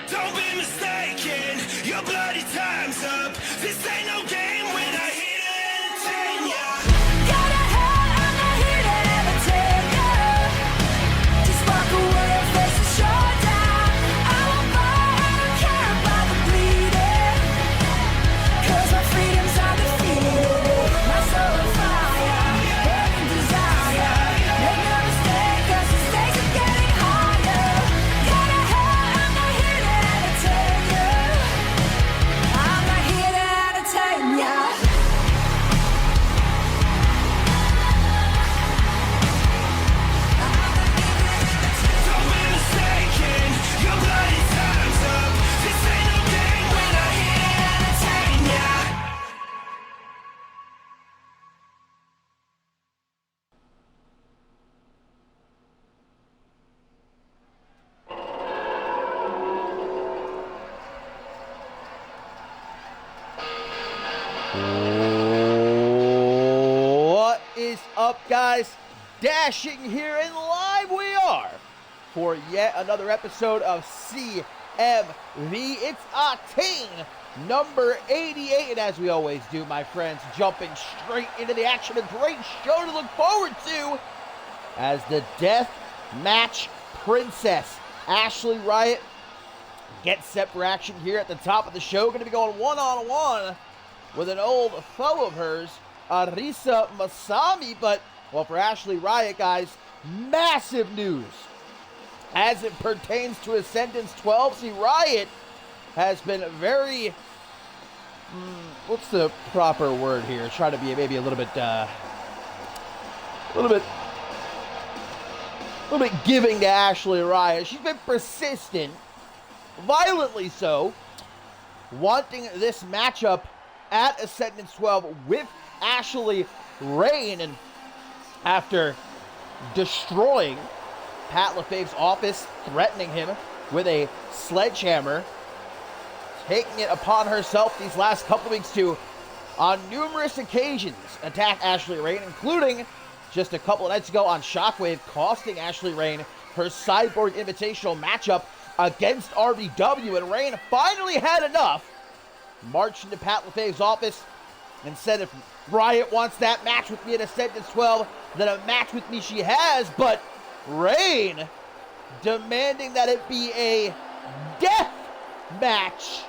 Don't be mistaken, your bloody time's up. This ain't no game when I hit it and turn ya. Gotta hell, I'm not here to ever take ya. Just walk away and face the showdown. I won't fight, I don't care about the bleeding. 'Cause my freedom's undefeated. My soul on fire, burning desire. Make no mistake, 'cause the stakes are getting higher. Gotta hell, I'm not here to entertain ya. I'm not here to entertain ya. Don't be mistaken, your bloody time's up. This ain't no game when I hit it and entertain ya. What is up, guys? Dashing here, and live we are for yet another episode of CMV. It's Octane number 88, and as we always do, my friends, jumping straight into the action. A great show to look forward to as the Death Match Princess Ashley Riot gets set for action here at the top of the show. Going to be going one-on-one with an old foe of hers, Arisa Masami. But, well, for Ashley Riot, guys, massive news as it pertains to Ascendance 12. See, Riot has been very, what's the proper word here? Try to be maybe a little bit giving to Ashley Riot. She's been persistent, violently so, wanting this matchup at Ascendance 12 with Ashley Rain. And after destroying Pat LaFave's office, threatening him with a sledgehammer, taking it upon herself these last couple weeks to, on numerous occasions, attack Ashley Rain, including just a couple of nights ago on Shockwave, costing Ashley Rain her Cyborg Invitational matchup against RBW. And Rain finally had enough, marched into Pat LaFave's office and said, if Riot wants that match with me at Ascendance 12, then a match with me she has. But Rain demanding that it be a death match,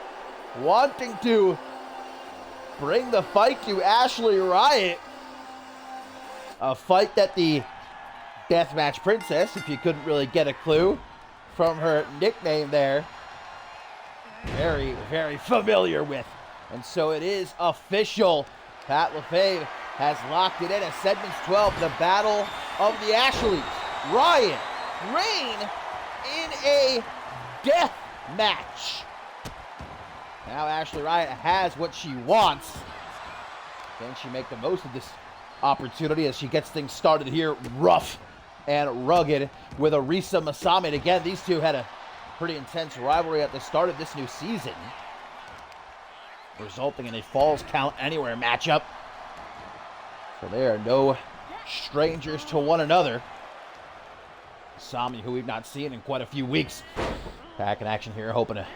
wanting to bring the fight to Ashley Riot. A fight that the Deathmatch Princess, if you couldn't really get a clue from her nickname there, very, very familiar with. And so it is official. Pat LaFave has locked it in. Ascendance 12, the battle of the Ashleys. Riot, Rain in a death match. Now Ashley Riot has what she wants. Can she make the most of this opportunity as she gets things started here rough and rugged with Arisa Masami? And again, these two had a pretty intense rivalry at the start of this new season, resulting in a Falls Count Anywhere matchup. So they are no strangers to one another. Masami, who we've not seen in quite a few weeks, back in action here, hoping to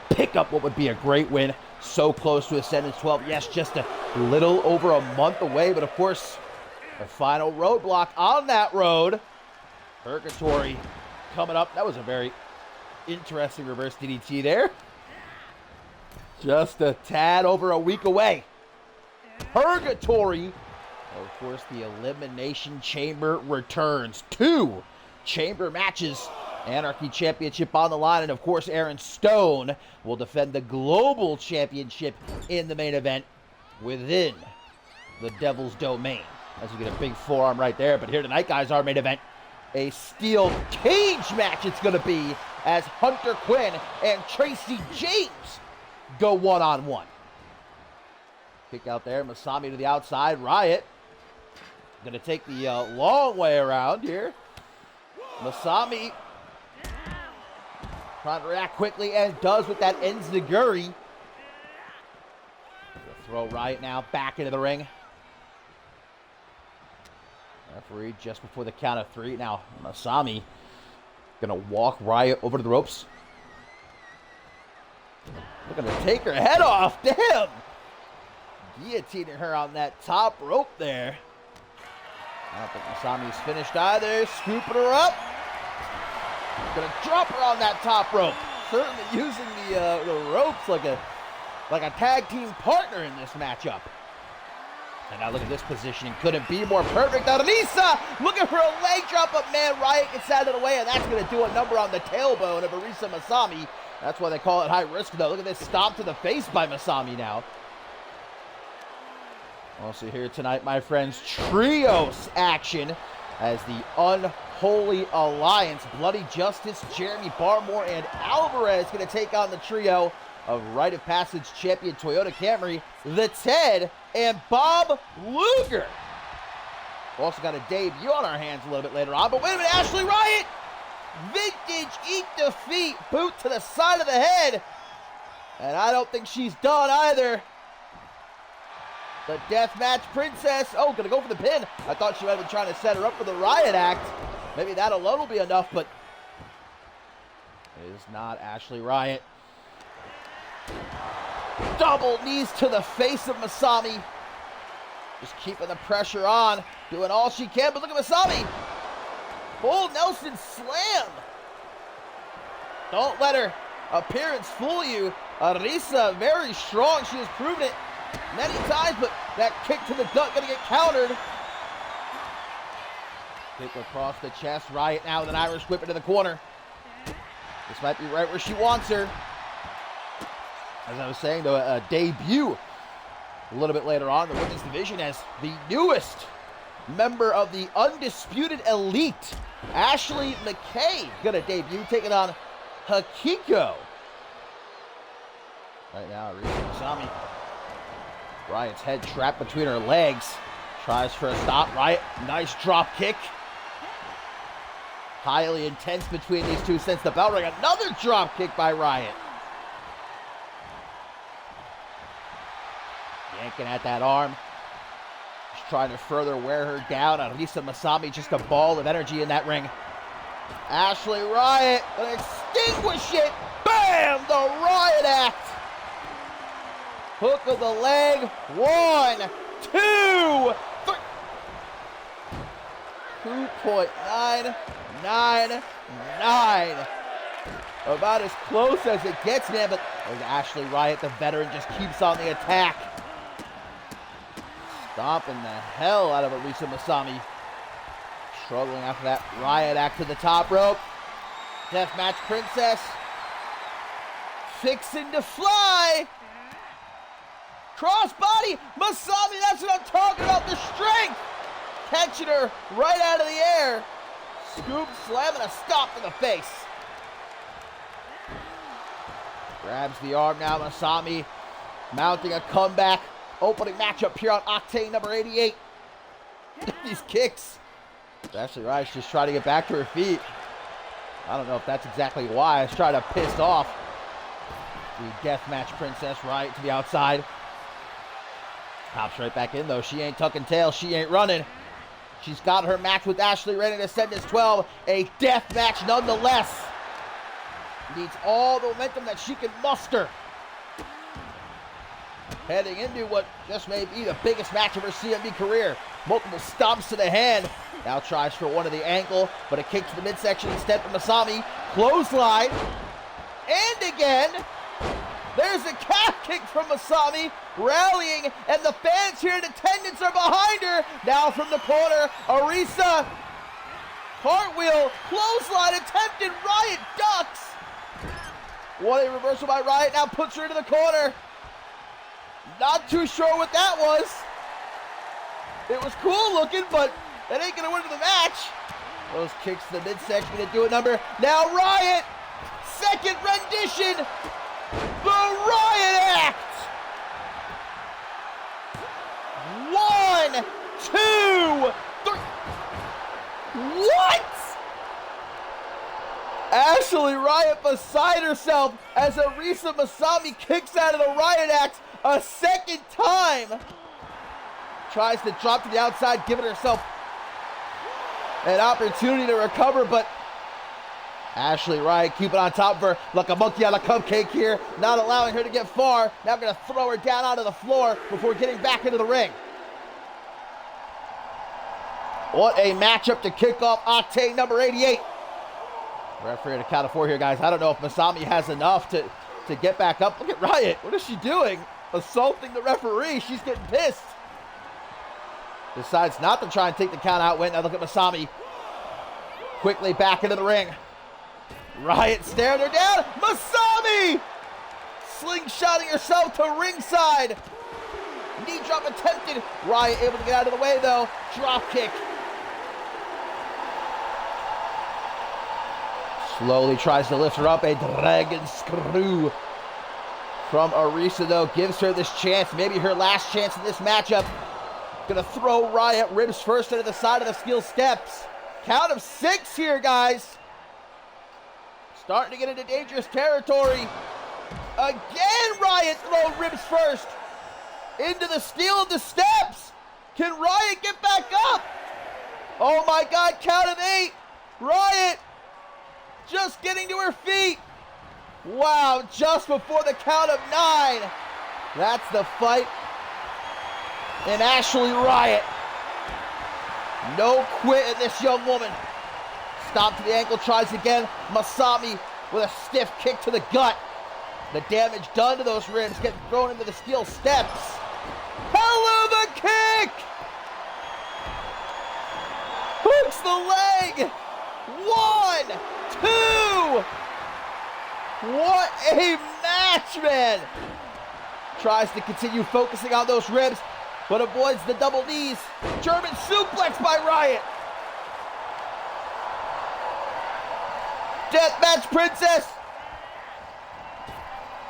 pick up what would be a great win. So close to Ascendance 12. Yes, just a little over a month away, but of course, the final roadblock on that road Purgatory coming up. That was a very interesting reverse DDT there. Just a tad over a week away. Purgatory. Of course, the Elimination Chamber returns. 2 chamber matches. Anarchy Championship on the line. And, of course, Aaron Stone will defend the Global Championship in the main event within the Devil's Domain. As you get a big forearm right there. But here tonight, guys, our main event. A steel cage match it's going to be as Hunter Quinn and Tracy James go one-on-one. Kick out there. Masami to the outside. Riot going to take the long way around here. Masami trying to react quickly and does with that enziguri. Throw Riot now back into the ring. Referee just before the count of 3. Now, Masami gonna walk Riot over to the ropes. Looking to take her head off. Damn! Guillotining her on that top rope there. I don't think Masami's finished either. Scooping her up. Gonna drop her on that top rope. Certainly using the ropes like a tag team partner in this matchup. And now look at this positioning. Couldn't be more perfect. Arisa looking for a leg drop, but man, Riot gets out of the way, and that's going to do a number on the tailbone of Arisa Masami. That's why they call it high risk, though. Look at this stomp to the face by Masami now. Also here tonight, my friends, trios action as the Unholy Alliance, Bloody Justice, Jeremy Barmore, and Alvarez going to take on the trio of Rite of Passage champion Toyota Camry, the Ted, and Bob Luger. We've also got a debut on our hands a little bit later on, but wait a minute, Ashley Riot! Vintage eat defeat, boot to the side of the head, and I don't think she's done either. The Deathmatch Princess, oh, gonna go for the pin. I thought she might have been trying to set her up for the Riot Act. Maybe that alone will be enough, but it is not Ashley Riot. Double knees to the face of Masami. Just keeping the pressure on. Doing all she can, but look at Masami. Full Nelson slam. Don't let her appearance fool you. Arisa, very strong. She has proven it many times, but that kick to the gut going to get countered. Kick across the chest. Riot now with an Irish whip into the corner. This might be right where she wants her. As I was saying, though, a debut a little bit later on in the women's division as the newest member of the Undisputed Elite, Ashley McKay, gonna debut, taking on Hakiko. Right now, Arisa Masami. Riot's head trapped between her legs. Tries for a stop. Riot, nice drop kick. Highly intense between these two since the bell ring. Another drop kick by Riot. Yanking at that arm. Just trying to further wear her down. Arisa Masami, just a ball of energy in that ring. Ashley Riot gonna extinguish it. Bam! The Riot Act. Hook of the leg. 1, 2, 3. 2.999. About as close as it gets, man. But Ashley Riot, the veteran, just keeps on the attack. Stomping the hell out of Arisa Masami. Struggling after that Riot Act to the top rope. Deathmatch Princess. Fixing to fly. Crossbody. Masami, that's what I'm talking about. The strength. Catching her right out of the air. Scoop, slam, and a stop to the face. Grabs the arm now. Masami mounting a comeback. Opening matchup here on Octane number 88. These kicks. Ashley Riot's just trying to get back to her feet. I don't know if that's exactly why. She's trying to piss off the Deathmatch Princess. Riot to the outside. Pops right back in, though. She ain't tucking tail. She ain't running. She's got her match with Ashley ready to send this 12. A death match nonetheless. Needs all the momentum that she can muster. Heading into what just may be the biggest match of her CMV career. multiple stomps to the hand. Now tries for one to the ankle, but a kick to the midsection instead from Masami. Clothesline. And again, there's a calf kick from Masami, rallying, and the fans here in attendance are behind her. Now from the corner, Arisa. Cartwheel, clothesline attempted, Riot ducks. What a reversal by Riot, now puts her into the corner. Not too sure what that was. It was cool looking, but that ain't gonna win the match. Those kicks to the midsection to do a number. Now Riot, second rendition, the Riot Act. 1, 2, 3. What? Ashley Riot beside herself as Arisa Masami kicks out of the Riot Act a second time. Tries to drop to the outside, giving herself an opportunity to recover, but Ashley Riot keeping on top of her like a monkey on a cupcake here, not allowing her to get far. Now going to throw her down onto the floor before getting back into the ring. What a matchup to kick off Octane number 88. Referee at a count of 4 here, guys. I don't know if Masami has enough to get back up. Look at Riot. What is she doing? Assaulting the referee. She's getting pissed. Decides not to try and take the count out win. Now look at Masami. Quickly back into the ring. Riot staring her down. Masami! Slingshotting herself to ringside. Knee drop attempted. Riot able to get out of the way though. Drop kick. Slowly tries to lift her up. A dragon screw from Arisa though gives her this chance. Maybe her last chance in this matchup. Gonna throw Riot ribs first into the side of the steel steps. Count of 6 here, guys. Starting to get into dangerous territory. Again, Riot throw ribs first into the steel of the steps. Can Riot get back up? Oh my God, count of 8. Riot just getting to her feet. Wow, just before the count of 9. That's the fight. And Ashley Riot. No quit in this young woman. Stomp to the ankle, tries again. Masami with a stiff kick to the gut. The damage done to those ribs, getting thrown into the steel steps. Hell of a kick! Hooks the leg! 1, 2! What a match, man! Tries to continue focusing on those ribs, but avoids the double knees. German suplex by Riot. Deathmatch Princess.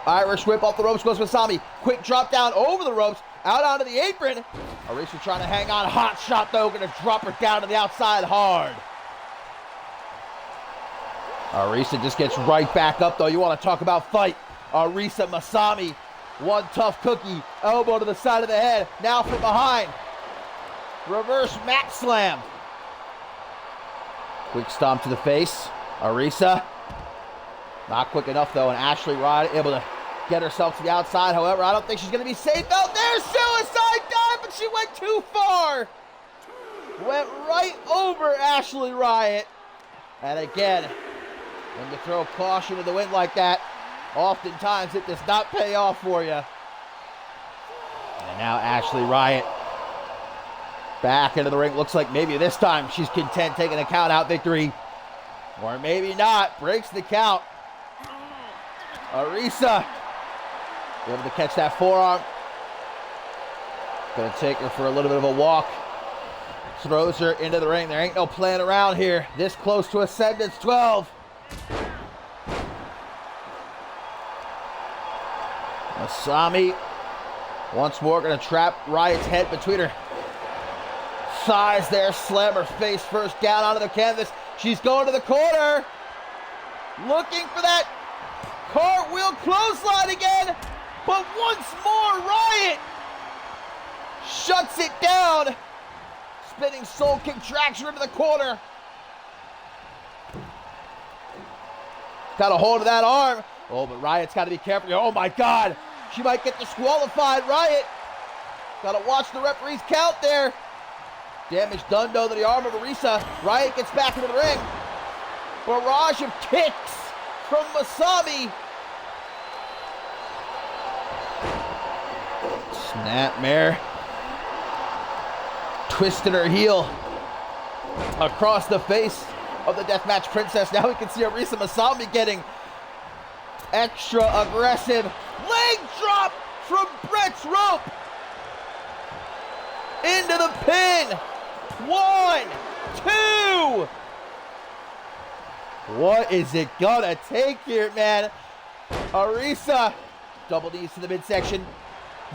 Irish whip off the ropes goes Masami. Quick drop down over the ropes, out onto the apron. Arisa trying to hang on. Hot shot though, gonna drop her down to the outside hard. Arisa just gets right back up though. You want to talk about fight. Arisa Masami. One tough cookie, elbow to the side of the head, now from behind. Reverse mat slam. Quick stomp to the face. Arisa, not quick enough though, and Ashley Riot able to get herself to the outside. However, I don't think she's going to be safe out there. Suicide dive, but she went too far. Went right over Ashley Riot. And again, when you throw caution to the wind like that, oftentimes it does not pay off for you. And now Ashley Riot back into the ring. Looks like maybe this time she's content taking a count out victory. Or maybe not. Breaks the count. Arisa able to catch that forearm. Gonna take her for a little bit of a walk. Throws her into the ring. There ain't no playing around here. This close to Ascendance 12. Masami once more gonna trap Riot's head between her thighs there. Slam her face first down onto the canvas. She's going to the corner. Looking for that cartwheel clothesline again. But once more, Riot shuts it down. Spinning soul kick drags her into the corner. Got a hold of that arm. Oh, but Riot's got to be careful here. Oh my God. She might get disqualified. Riot. Got to watch the referee's count there. Damage done though to the arm of Arisa. Riot gets back into the ring. Barrage of kicks from Masami. Snapmare. Twisted her heel across the face of the Deathmatch Princess. Now we can see Arisa Masami getting extra aggressive. Leg drop from Brett's rope into the pin. 1, 2. What is it gonna take here, man? Arisa, double knees to the midsection.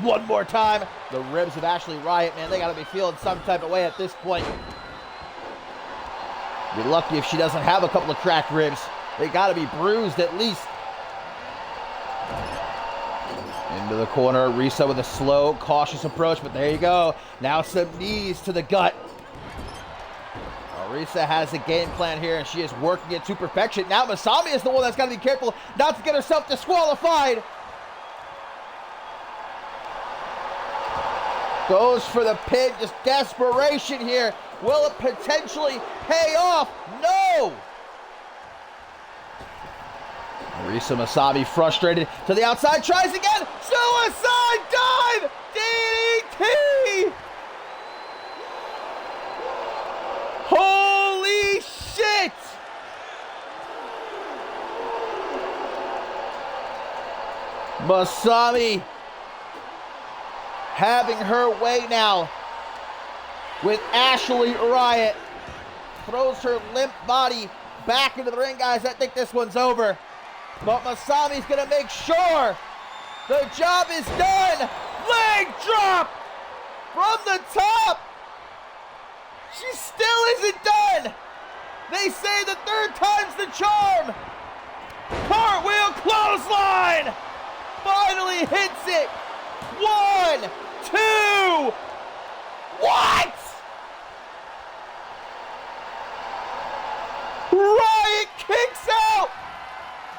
One more time. The ribs of Ashley Riot, man, they gotta be feeling some type of way at this point. Be lucky if she doesn't have a couple of cracked ribs. They gotta be bruised at least. Into the corner, Arisa with a slow, cautious approach, but there you go. Now some knees to the gut. Arisa has a game plan here, and she is working it to perfection. Now Masami is the one that's got to be careful not to get herself disqualified. Goes for the pin, just desperation here. Will it potentially pay off? No! Arisa Masami frustrated to the outside, tries again. Suicide dive! DDT! Holy shit! Masami having her way now with Ashley Riot. Throws her limp body back into the ring, guys. I think this one's over. But Masami's gonna make sure the job is done. Leg drop from the top. She still isn't done. They say the third time's the charm. Cartwheel clothesline. Finally hits it. 1, 2. What? Riot kicks out.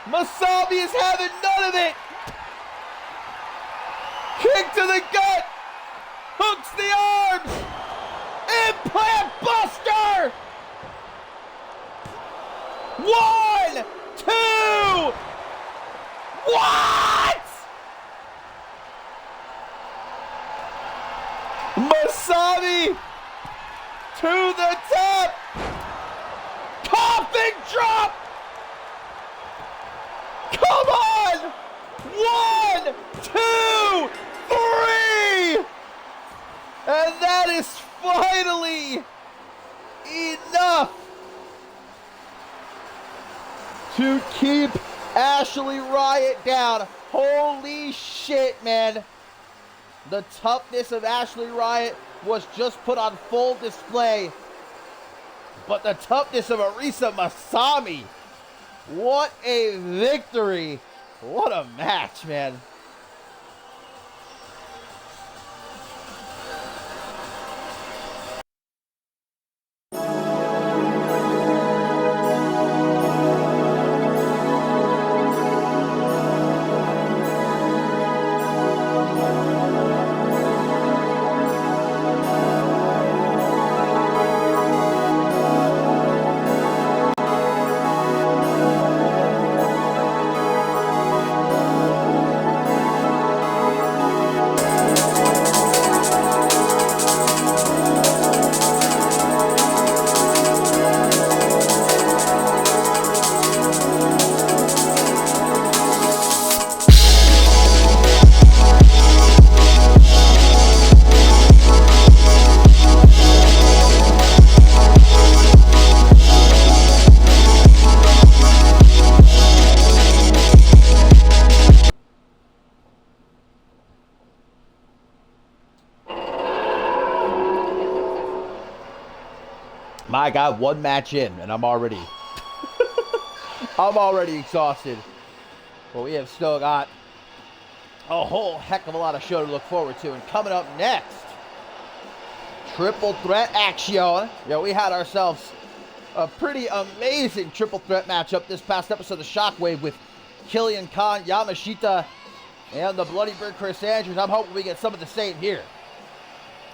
Masami is having none of it. Kick to the gut. Hooks the arms. Implant buster. 1, 2. What? Masami to the top. Coffin drop. Come on. 1, 2, 3. And that is finally enough to keep Ashley Riot down. Holy shit, man. The toughness of Ashley Riot was just put on full display. But the toughness of Arisa Masami, what a victory. What a match, man. I got one match in, and I'm already exhausted. But we have still got a whole heck of a lot of show to look forward to. And coming up next, triple threat action. Yeah, we had ourselves a pretty amazing triple threat matchup this past episode of Shockwave with Killian Khan, Yamashita, and the Bloody Bird Chris Andrews. I'm hoping we get some of the same here.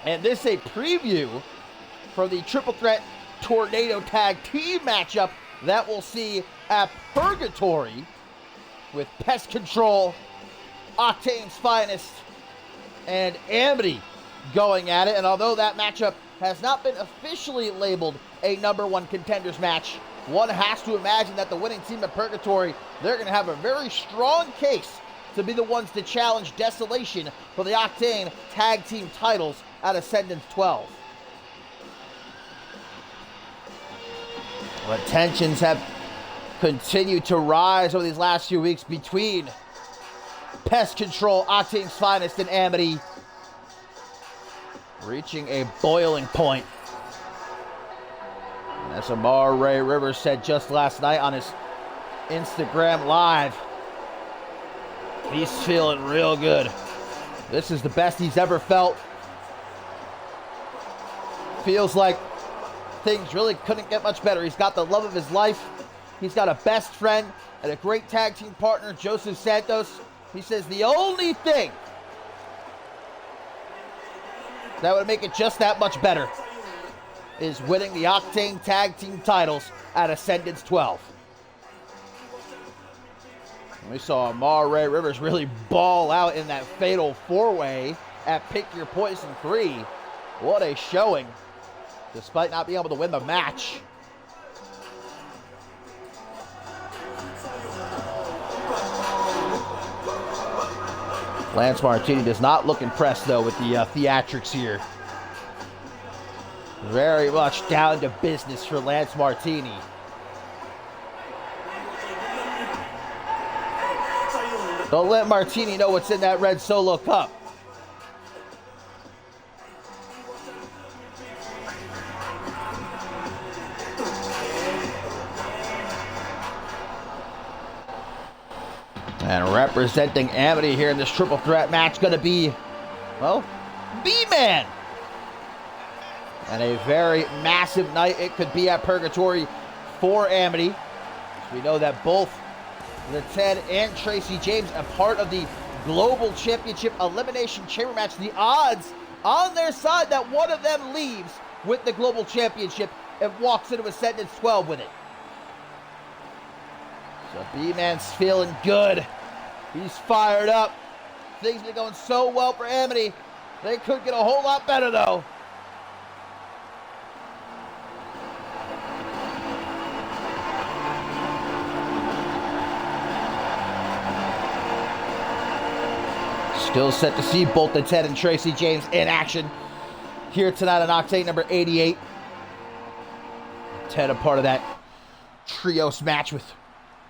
And this is a preview for the triple threat tornado tag team matchup that we'll see at Purgatory with Pest Control, Octane's Finest, and Amity going at it. And although that matchup has not been officially labeled a number one contenders match, one has to imagine that the winning team at Purgatory, they're going to have a very strong case to be the ones to challenge Desolation for the Octane tag team titles at Ascendance 12. The tensions have continued to rise over these last few weeks between Pest Control, Octane's Finest, and Amity, reaching a boiling point. As Amar Ray Rivers said just last night on his Instagram Live, he's feeling real good. This is the best he's ever felt. Feels like things really couldn't get much better. He's got the love of his life. He's got a best friend and a great tag team partner, Joseph Santos. He says the only thing that would make it just that much better is winning the Octane tag team titles at Ascendance 12. And we saw Amar Ray Rivers really ball out in that fatal four-way at Pick Your Poison 3. What a showing, despite not being able to win the match. Lance Martini does not look impressed, though, with the theatrics here. Very much down to business for Lance Martini. Don't let Martini know what's in that red Solo cup. And representing Amity here in this triple threat match, going to be, well, B-Man. And a very massive night it could be at Purgatory for Amity. We know that both the Ted and Tracy James, a part of the Global Championship Elimination Chamber match, the odds on their side that one of them leaves with the Global Championship and walks into Ascendance 12 with it. So B-Man's feeling good. He's fired up. Things have been going so well for Amity. They could get a whole lot better, though. Still set to see both the Ted and Tracy James in action here tonight on Octane number 88. Ted a part of that trios match with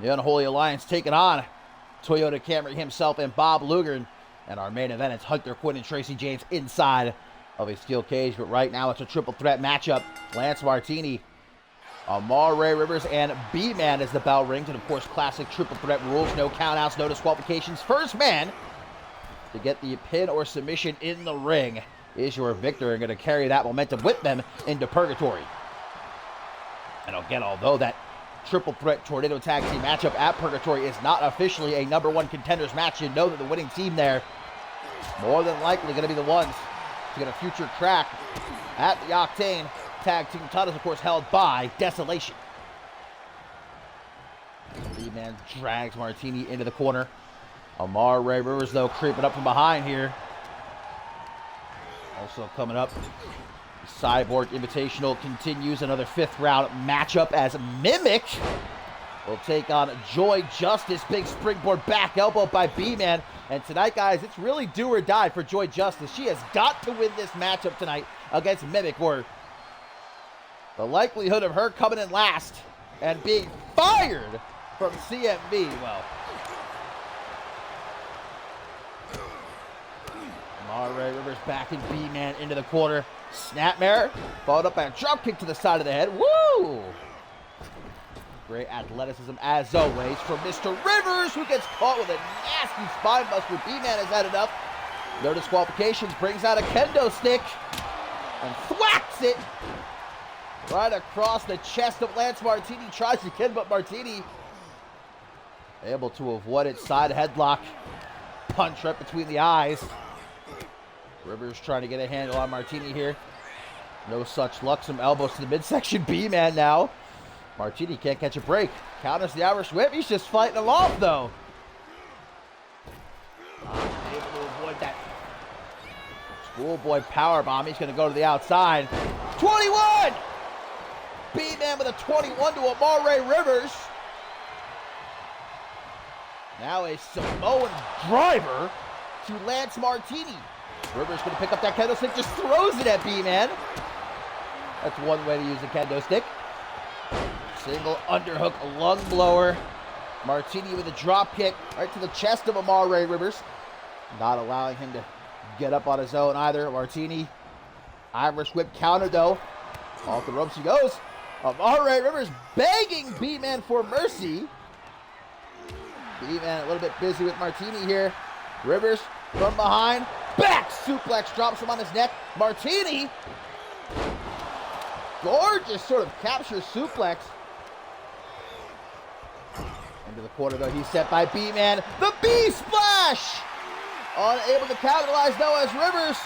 the Unholy Alliance taking on Toyota Camry himself and Bob Luger. And our main event is Hunter Quinn and Tracy James inside of a steel cage. But right now it's a triple threat matchup. Lance Martini, Amar Ray Rivers, and B-Man as the bell rings. And of course, classic triple threat rules. No countouts, no disqualifications. First man to get the pin or submission in the ring is your victor, and going to carry that momentum with them into Purgatory. And again, although that triple threat tornado tag team matchup at Purgatory is not officially a number one contenders match, you know that the winning team there more than likely going to be the ones to get a future crack at the Octane tag team titles, of course held by Desolation. B-Man drags Martini into the corner. Amar Ray Rivers, though, creeping up from behind here. Also coming up, Cyborg Invitational continues. Another fifth round matchup as Mimic will take on Joy Justice. Big springboard back elbow by B-Man. And tonight, guys, it's really do or die for Joy Justice. She has got to win this matchup tonight against Mimic, or the likelihood of her coming in last and being fired from CMV, well, Ray Rivers backing B-Man into the corner. Snapmare, followed up by a drop kick to the side of the head. Woo! Great athleticism as always from Mr. Rivers, who gets caught with a nasty spine buster. B-Man has had enough. No disqualifications, brings out a kendo stick and thwacks it right across the chest of Lance Martini. Tries to kid, but Martini able to avoid it. Side headlock, punch right between the eyes. Rivers trying to get a handle on Martini here. No such luck. Some elbows to the midsection. B-Man now. Martini can't catch a break. Counters the Irish whip. He's just fighting him off, though. Able to avoid that schoolboy powerbomb. He's going to go to the outside. 21! B-Man with a 21 to Amare Rivers. Now a Samoan driver to Lance Martini. Rivers going to pick up that kendo stick, just throws it at B-Man. That's one way to use a kendo stick. Single underhook, lung blower. Martini with a drop kick right to the chest of Amare Rivers. Not allowing him to get up on his own either. Martini, Irish whip counter though. Off the ropes he goes. Amare Rivers begging B-Man for mercy. B-Man a little bit busy with Martini here. Rivers from behind. Back suplex drops him on his neck. Martini. Gorgeous sort of capture suplex. Into the corner though. He's set by B-Man. The B-splash. Unable to capitalize though as Rivers.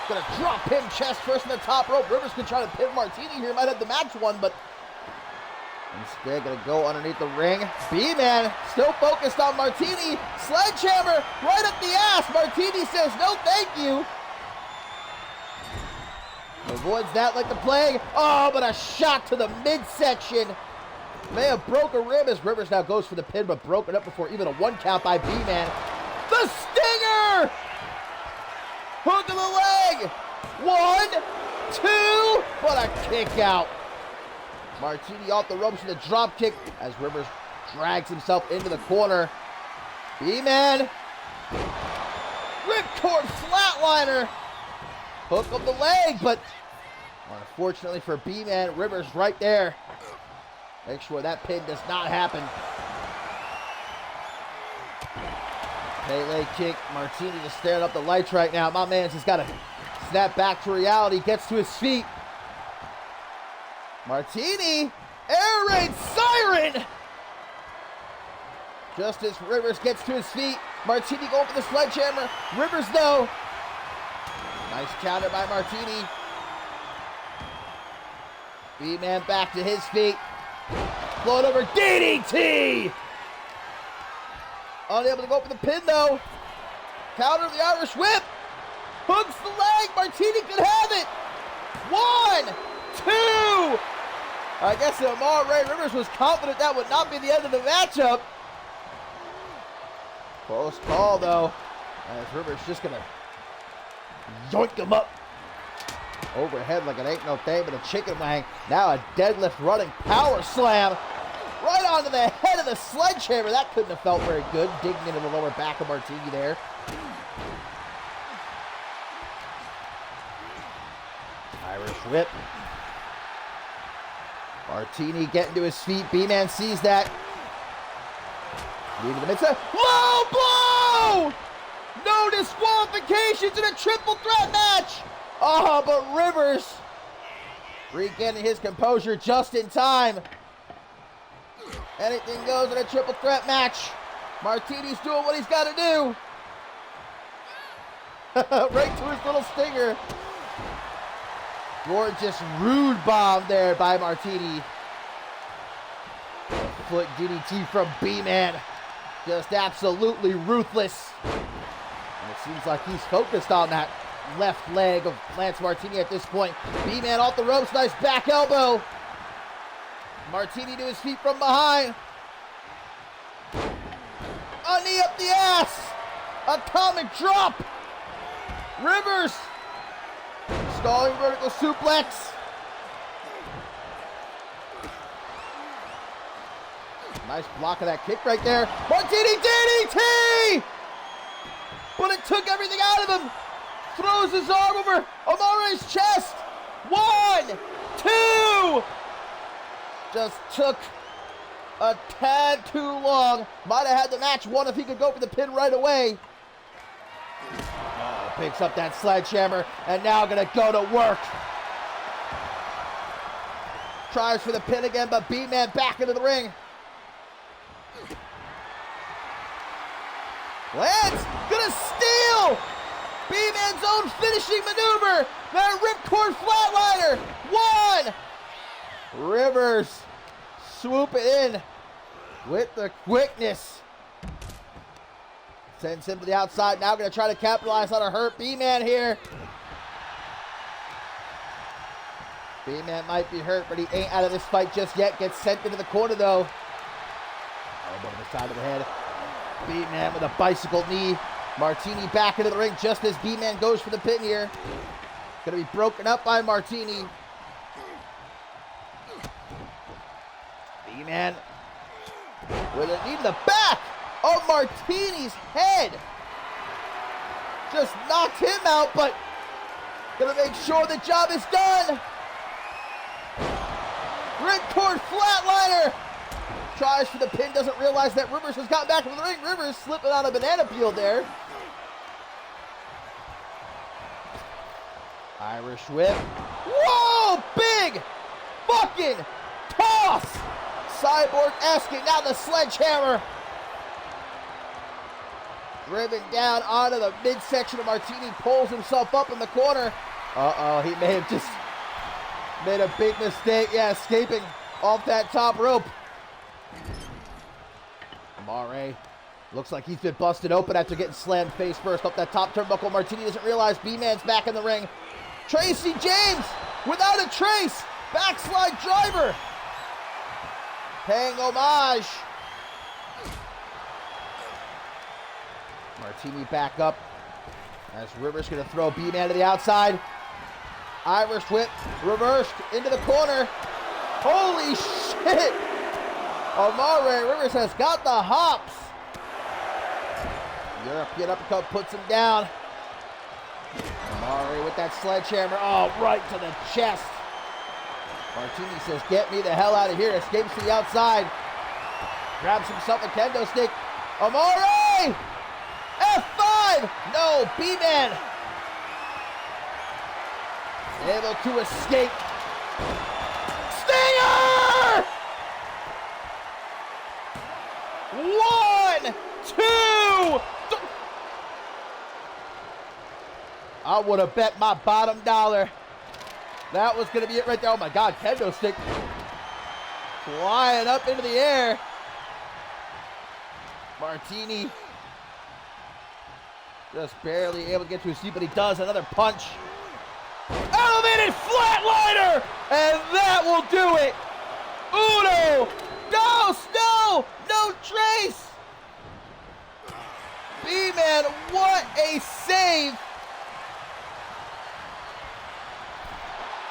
Gonna drop him chest first in the top rope. Rivers can try to pin Martini here. Might have the match won, but instead gonna go underneath the ring. B-Man still focused on Martini. Sledgehammer right up the ass. Martini says no thank you. Avoids that like the plague. Oh, but a shot to the midsection. May have broke a rib as Rivers now goes for the pin, but broken up before even a one count by B-Man. The stinger! Hook of the leg! 1, 2, but a kick out. Martini off the ropes with a drop kick as Rivers drags himself into the corner. B-Man. Ripcord flatliner. Hook of the leg, but unfortunately for B-Man, Rivers right there. Make sure that pin does not happen. Pele kick. Martini just staring up the lights right now. My man's just got to snap back to reality. Gets to his feet. Martini. Air raid siren. Just as Rivers gets to his feet. Martini going for the sledgehammer. Rivers though. Nice counter by Martini. B-Man back to his feet. Float over DDT. Unable to go for the pin though. Counter the Irish whip. Hooks the leg. Martini could have it. 1, 2. I guess Amare Rivers was confident that would not be the end of the matchup. Close call though. As Rivers just gonna yoink him up overhead like it ain't no thing but a chicken wing. Now a deadlift running power slam right onto the head of the sledgehammer. That couldn't have felt very good. Digging into the lower back of Martini there. Irish whip. Martini getting to his feet. B-Man sees that. Knee to the midsection. Low blow! No disqualifications in a triple threat match. Oh, but Rivers regaining his composure just in time. Anything goes in a triple threat match. Martini's doing what he's got to do. Right to his little stinger. Gorgeous rude bomb there by Martini. Foot DDT from B-Man. Just absolutely ruthless. And it seems like he's focused on that left leg of Lance Martini at this point. B-Man off the ropes, nice back elbow. Martini to his feet from behind. A knee up the ass. Atomic drop. Rivers. Stalling vertical suplex. Nice block of that kick right there. Martini DDT! But it took everything out of him. Throws his arm over Amare's chest. 1, 2. Just took a tad too long. Might have had the match won if he could go for the pin right away. Oh, picks up that sledgehammer and now gonna go to work. Tries for the pin again, but B-Man back into the ring. Lance gonna steal! B-Man's own finishing maneuver! Then ripcord flatliner. 1. Rivers swoop it in with the quickness. Sends him to the outside. Now going to try to capitalize on a hurt B-Man here. B-Man might be hurt, but he ain't out of this fight just yet. Gets sent into the corner, though. Elbow to the side of the head. B-Man with a bicycle knee. Martini back into the ring just as B-Man goes for the pin here. Going to be broken up by Martini. B-Man with a knee to the back of Martini's head. Just knocked him out, but going to make sure the job is done. Ripcord flatliner. Tries for the pin, doesn't realize that Rivers has gotten back into the ring. Rivers slipping on a banana peel there. Irish whip. Whoa! Big fucking toss! Cyborg-esque, now the sledgehammer. Driven down onto the midsection of Martini, pulls himself up in the corner. Uh-oh, he may have just made a big mistake. Yeah, escaping off that top rope. Amare looks like he's been busted open after getting slammed face first up that top turnbuckle. Martini doesn't realize B-Man's back in the ring. Tracy James without a trace. Backslide driver. Paying homage. Martini back up as Rivers going to throw B-Man to the outside. Irish whip reversed into the corner. Holy shit! Amare Rivers has got the hops. European uppercut puts him down. Amare with that sledgehammer. Oh, right to the chest. Martini says, get me the hell out of here. Escapes to the outside. Grabs himself a kendo stick. Amare! F5! No, B-Man. Able to escape. Stinger! 1, 2, 3. I would have bet my bottom dollar that was going to be it right there. Oh my God, kendo stick flying up into the air. Martini just barely able to get to his feet, but he does. Another punch. Elevated flatliner! And that will do it! Uno! Dos! No trace! B-Man, what a save!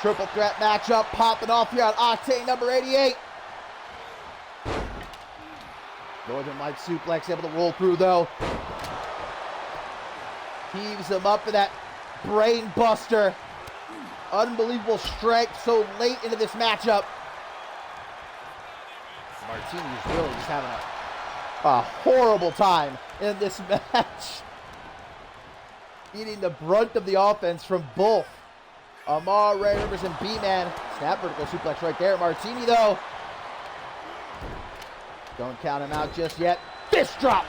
Triple threat matchup popping off here on Octane number 88. Northern Light suplex able to roll through though. Heaves him up for that brain buster. Unbelievable strength so late into this matchup. Martini's really just having a horrible time in this match. Eating the brunt of the offense from both Amare Rivers and B-Man. Snap vertical suplex right there. Martini though. Don't count him out just yet. Fist drop.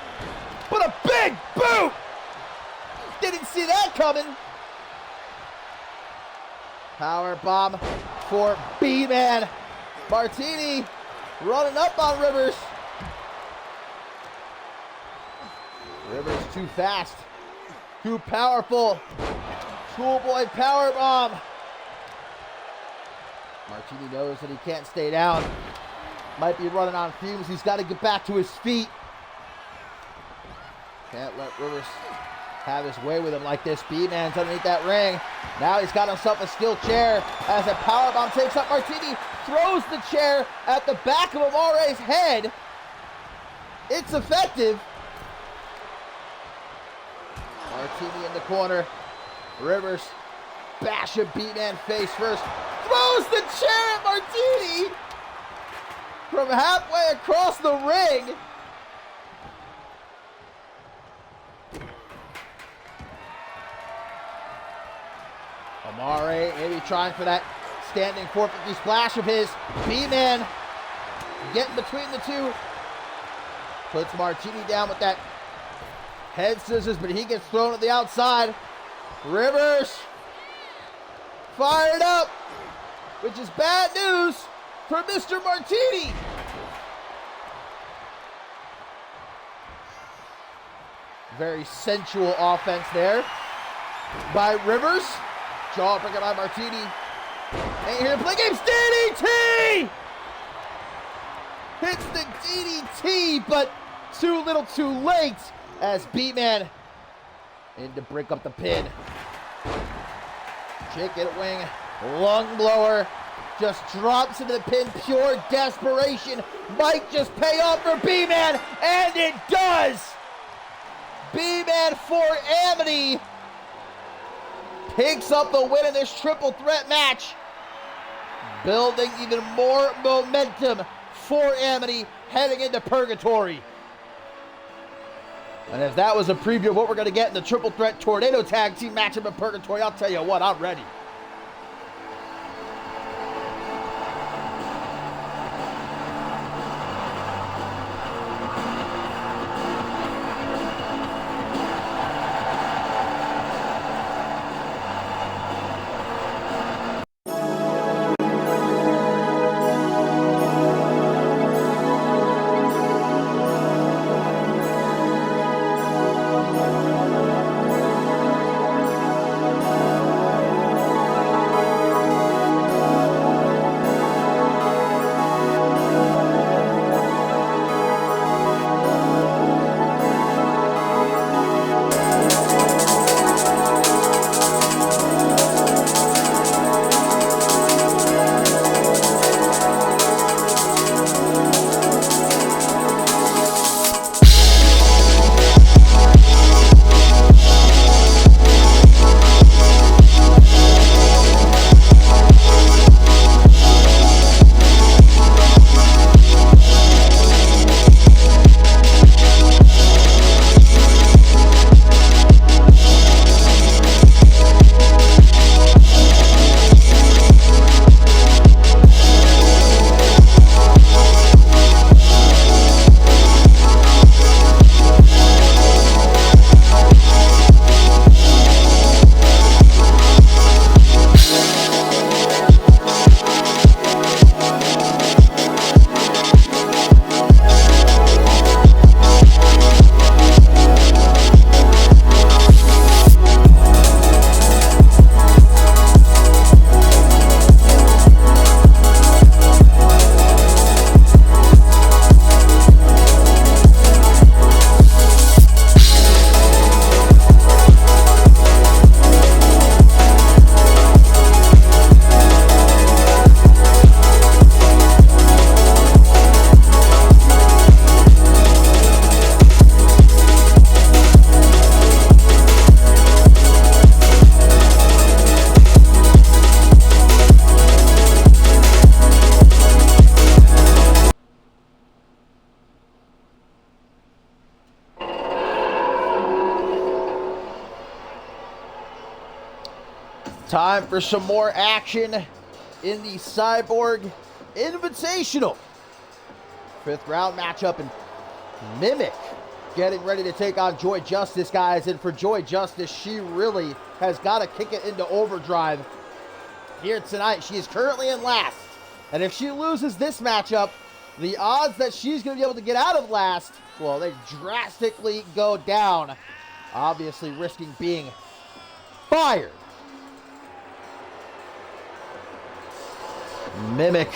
But a big boot. Didn't see that coming. Power bomb for B-Man. Martini running up on Rivers. Rivers too fast. Too powerful. Schoolboy power bomb. Martini knows that he can't stay down. Might be running on fumes. He's got to get back to his feet. Can't let Rivers have his way with him like this. B-Man's underneath that ring. Now he's got himself a steel chair as a powerbomb takes up Martini. Throws the chair at the back of Amare's head. It's effective. Martini in the corner. Rivers bashing B-Man face first. Throws the chair at Martini from halfway across the ring. Amare maybe trying for that standing 450 splash of his. B-Man getting between the two. Puts Martini down with that head scissors, but he gets thrown to the outside. Rivers fired up, which is bad news for Mr. Martini. Very sensual offense there by Rivers. Jawbreaker by Martini. Ain't here to play games. DDT! Hits the DDT, but too little too late as B-Man in to break up the pin. Chicken wing, lung blower, just drops into the pin, pure desperation. Might just pay off for B-Man, and it does! B-Man for Amity picks up the win in this triple threat match, building even more momentum for Amity heading into Purgatory. And if that was a preview of what we're going to get in the triple threat tornado tag team matchup in Purgatory, I'll tell you what, I'm ready. Time for some more action in the Cyborg Invitational. 5th round matchup, and Mimic getting ready to take on Joy Justice, guys. And for Joy Justice, she really has got to kick it into overdrive here tonight. She is currently in last. And if she loses this matchup, the odds that she's going to be able to get out of last, well, they drastically go down. Obviously risking being fired. Mimic,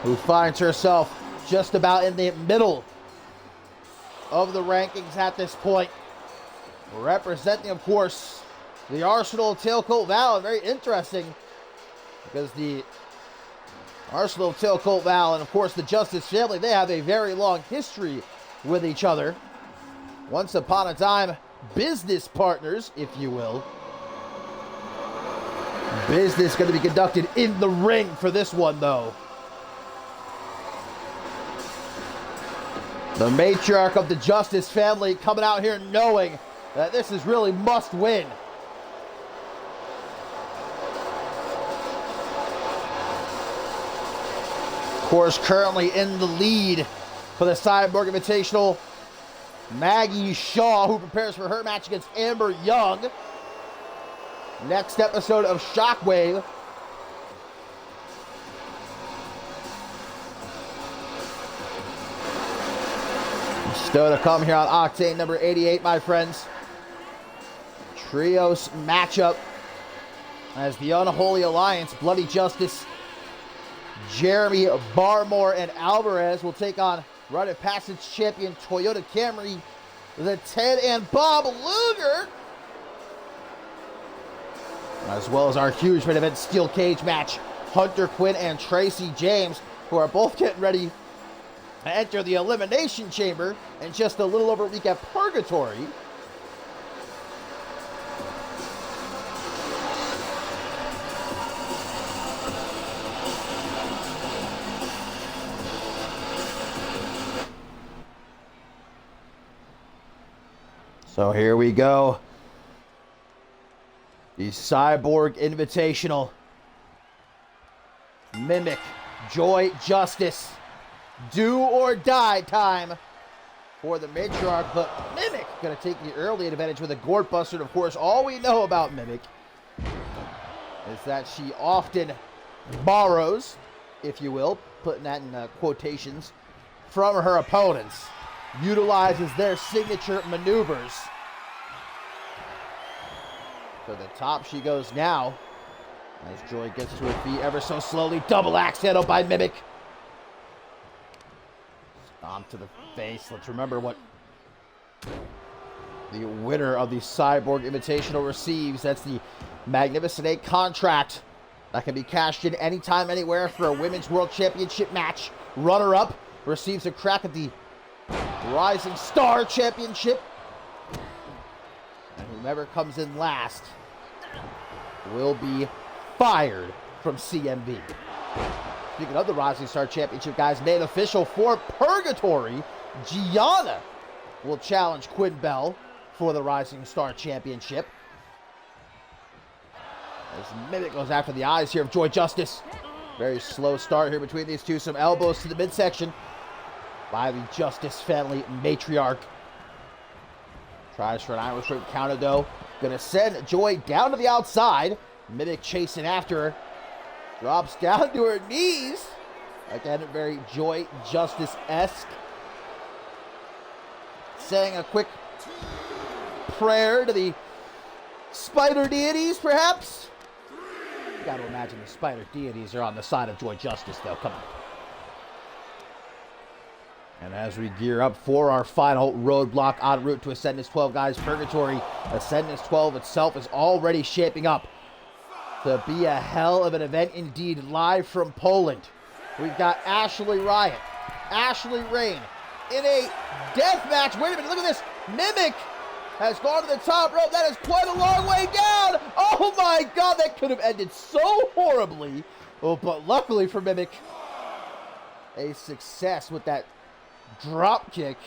who finds herself just about in the middle of the rankings at this point, representing, of course, the Arsenal of Tailcoat Val. Very interesting, because the Arsenal of Tailcoat Val and, of course, the Justice family, they have a very long history with each other. Once upon a time, business partners, if you will. Business going to be conducted in the ring for this one, though. The matriarch of the Justice family coming out here knowing that this is really must win. Of course, currently in the lead for the Cyborg Invitational, Maggie Shaw, who prepares for her match against Amber Young. next episode of Shockwave. Still to come here on Octane number 88, my friends. Trios matchup as the Unholy Alliance, Bloody Justice, Jeremy Barmore, and Alvarez will take on Rite of Passage champion Toyota Camry, the Ted and Bob Luger, as well as our huge main event steel cage match, Hunter Quinn and Tracy James, who are both getting ready to enter the Elimination Chamber in just a little over a week at Purgatory. So here we go. The Cyborg Invitational. Mimic, Joy Justice. Do or die time for the matriarch, but Mimic gonna take the early advantage with a Gort Buster. And of course, all we know about Mimic is that she often borrows, if you will, putting that in quotations, from her opponents. Utilizes their signature maneuvers. To the top she goes now, as Joy gets to her feet ever so slowly. Double axe handle by Mimic. Stomp to the face. Let's remember what the winner of the Cyborg Invitational receives. That's the Magnificent 8 contract that can be cashed in anytime, anywhere for a Women's World Championship match. Runner-up receives a crack at the Rising Star Championship. And whomever comes in last will be fired from CMV. Speaking of the Rising Star Championship, guys, made official for Purgatory. Gianna will challenge Quinn Bell for the Rising Star Championship. As Mimic goes after the eyes here of Joy Justice. Very slow start here between these two. Some elbows to the midsection by the Justice family matriarch. Tries for an Irish whip counter though. Gonna send Joy down to the outside. Mimic chasing after her. Drops down to her knees. Again, very Joy Justice-esque. Saying a quick prayer to the spider deities, perhaps. You gotta imagine the spider deities are on the side of Joy Justice, though. Come on. And as we gear up for our final roadblock en route to Ascendance 12, guys, Purgatory, Ascendance 12 itself is already shaping up to be a hell of an event indeed, live from Poland. We've got Ashley Riot, Ashley Rain in a death match. Wait a minute, look at this. Mimic has gone to the top rope. That is quite a long way down. Oh my God, that could have ended so horribly. Oh, but luckily for Mimic, a success with that drop kick.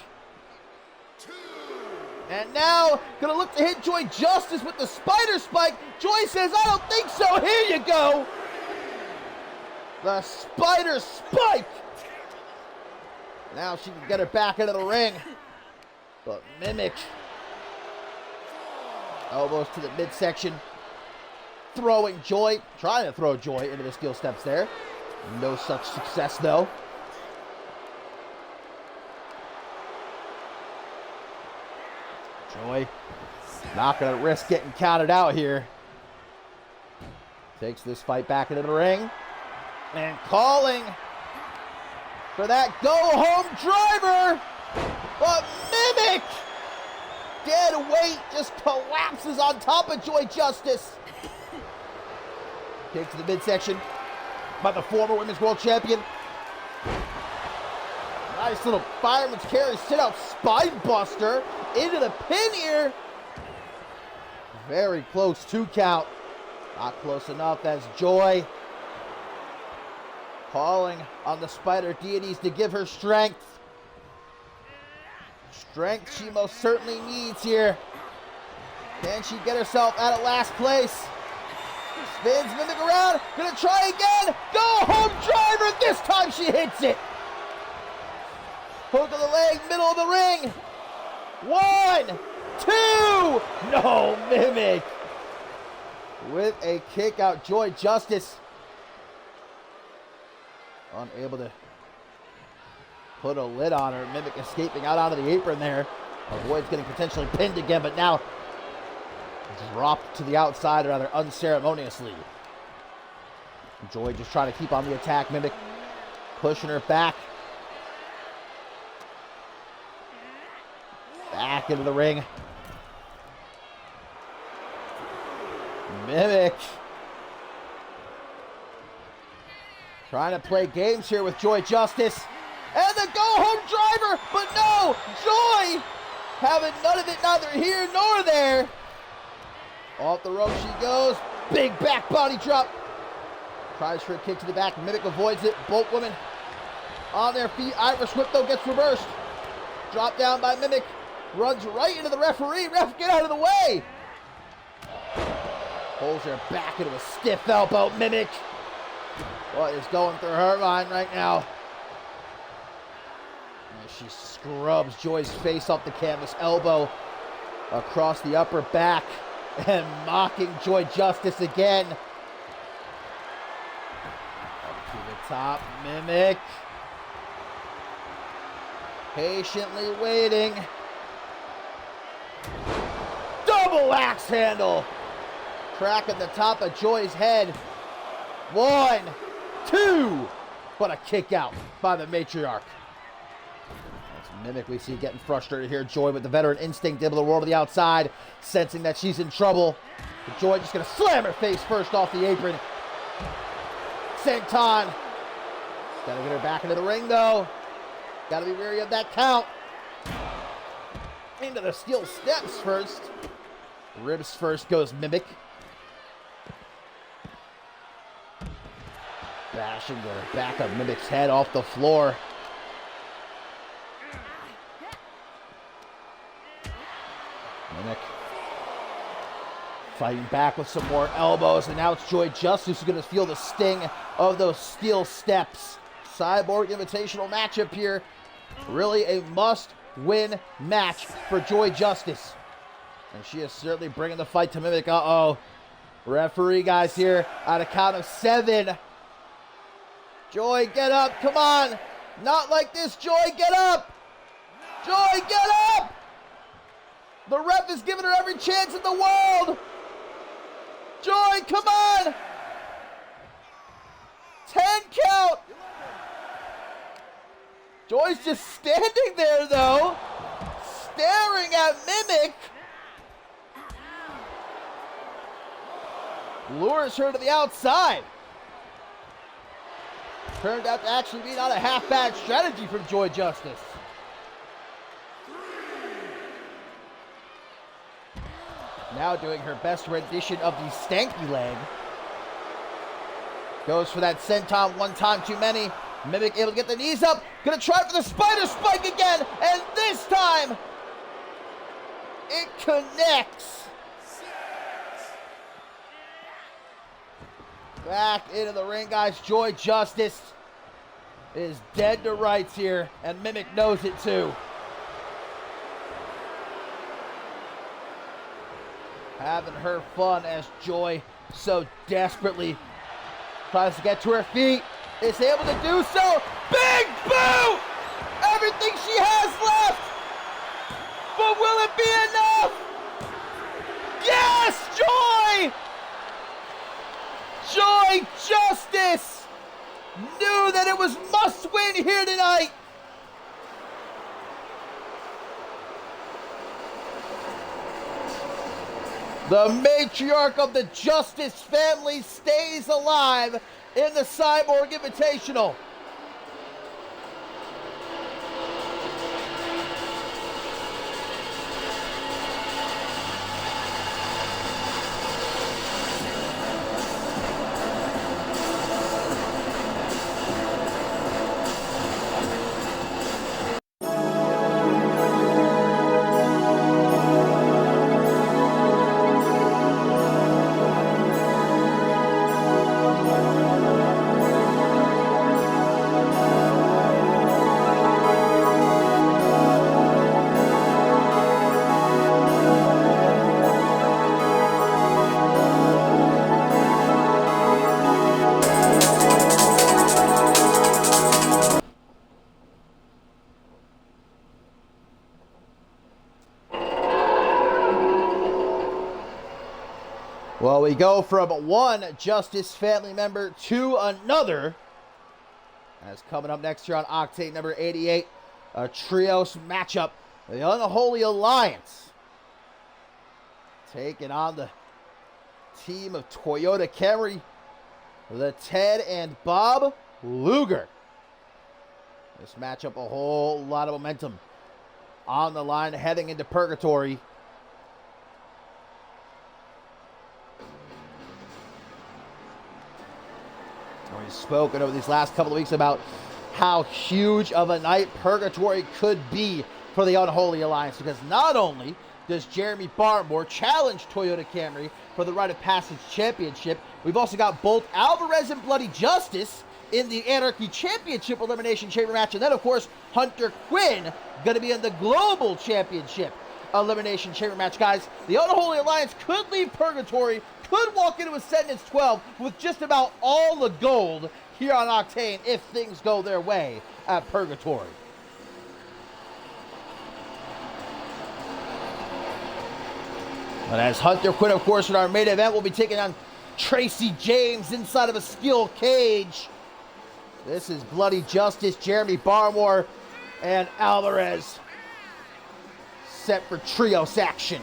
And now, gonna look to hit Joy Justice with the spider spike. Joy says, I don't think so. Here you go. The spider spike. Now she can get her back into the ring. But Mimic. Elbows to the midsection. Throwing Joy. Trying to throw Joy into the steel steps there. No such success, though. Joy not going to risk getting counted out here. Takes this fight back into the ring. And calling for that go-home driver. But Mimic, dead weight, just collapses on top of Joy Justice. Kick to the midsection by the former Women's World Champion. Nice little fireman's carry, sit-out spine buster into the pin here. Very close, 2 count. Not close enough as Joy calling on the spider deities to give her strength. Strength she most certainly needs here. Can she get herself out of last place? Spins Mimic around, gonna try again. Go home driver, this time she hits it. Hook of the leg, middle of the ring. 1, 2. No, Mimic. with a kick out. Joy Justice unable to put a lid on her. Mimic escaping out onto the apron there. Avoids getting potentially pinned again, but now dropped to the outside rather unceremoniously. Joy just trying to keep on the attack. Mimic pushing her back. Back into the ring. Mimic trying to play games here with Joy Justice. And the go-home driver, but no! Joy having none of it, neither here nor there. Off the rope she goes. Big back body drop. Tries for a kick to the back. Mimic avoids it. Both women on their feet. Irish whip, though, gets reversed. Drop down by Mimic. Runs right into the referee. Ref, get out of the way. Pulls her back into a stiff elbow. Mimic. What is going through her mind right now? As she scrubs Joy's face off the canvas. Elbow across the upper back. And mocking Joy Justice again. Up to the top. Mimic. Patiently waiting. Double axe handle. Cracking the top of Joy's head. 1, 2. But a kick out by the matriarch. That's Mimic we see getting frustrated here. Joy with the veteran instinct able to roll to the outside. Sensing that she's in trouble. But Joy just going to slam her face first off the apron. Senton. Gotta get her back into the ring though. Gotta be wary of that count. Into the steel steps first. Ribs first goes Mimic. Bashing the back of Mimic's head off the floor. Mimic fighting back with some more elbows, and now it's Joy Justice who's going to feel the sting of those steel steps. Cyborg Invitational matchup here. Really a must-win match for Joy Justice. And she is certainly bringing the fight to Mimic. Uh-oh. Referee, guys, here on a count of 7. Joy, get up. Come on. Not like this, Joy. Get up. Joy, get up. The ref is giving her every chance in the world. Joy, come on. 10 count. Joy's just standing there, though, staring at Mimic. Lures her to the outside. Turned out to actually be not a half-bad strategy from Joy Justice. Now doing her best rendition of the stanky leg. Goes for that senton one time too many. Mimic able to get the knees up. Gonna try for the spider spike again. And this time, it connects. Back into the ring, guys. Joy Justice is dead to rights here, and Mimic knows it too. Having her fun as Joy so desperately tries to get to her feet. Is able to do so. Big boot! Everything she has left! But will it be enough? Yes, Joy! Joy Justice knew that it was must win here tonight. The matriarch of the Justice family stays alive in the Cyborg Invitational. Well, we go from one Justice family member to another. As coming up next here on Octane number 88, a trios matchup. The Unholy Alliance taking on the team of Toyota Camry, the Ted and Bob Luger. This matchup, a whole lot of momentum on the line heading into Purgatory. We've spoken over these last couple of weeks about how huge of a night Purgatory could be for the Unholy Alliance, because not only does Jeremy Barmore challenge Toyota Camry for the Rite of Passage Championship, we've also got Bolt Alvarez and Bloody Justice in the Anarchy Championship Elimination Chamber match, and then of course Hunter Quinn going to be in the Global Championship Elimination Chamber match. Guys, the Unholy Alliance could leave Purgatory, could walk into Ascendance 12 with just about all the gold here on Octane if things go their way at Purgatory. But as Hunter Quinn, of course, in our main event, will be taking on Tracy James inside of a steel cage. This is Bloody Justice, Jeremy Barmore, and Alvarez set for trios action.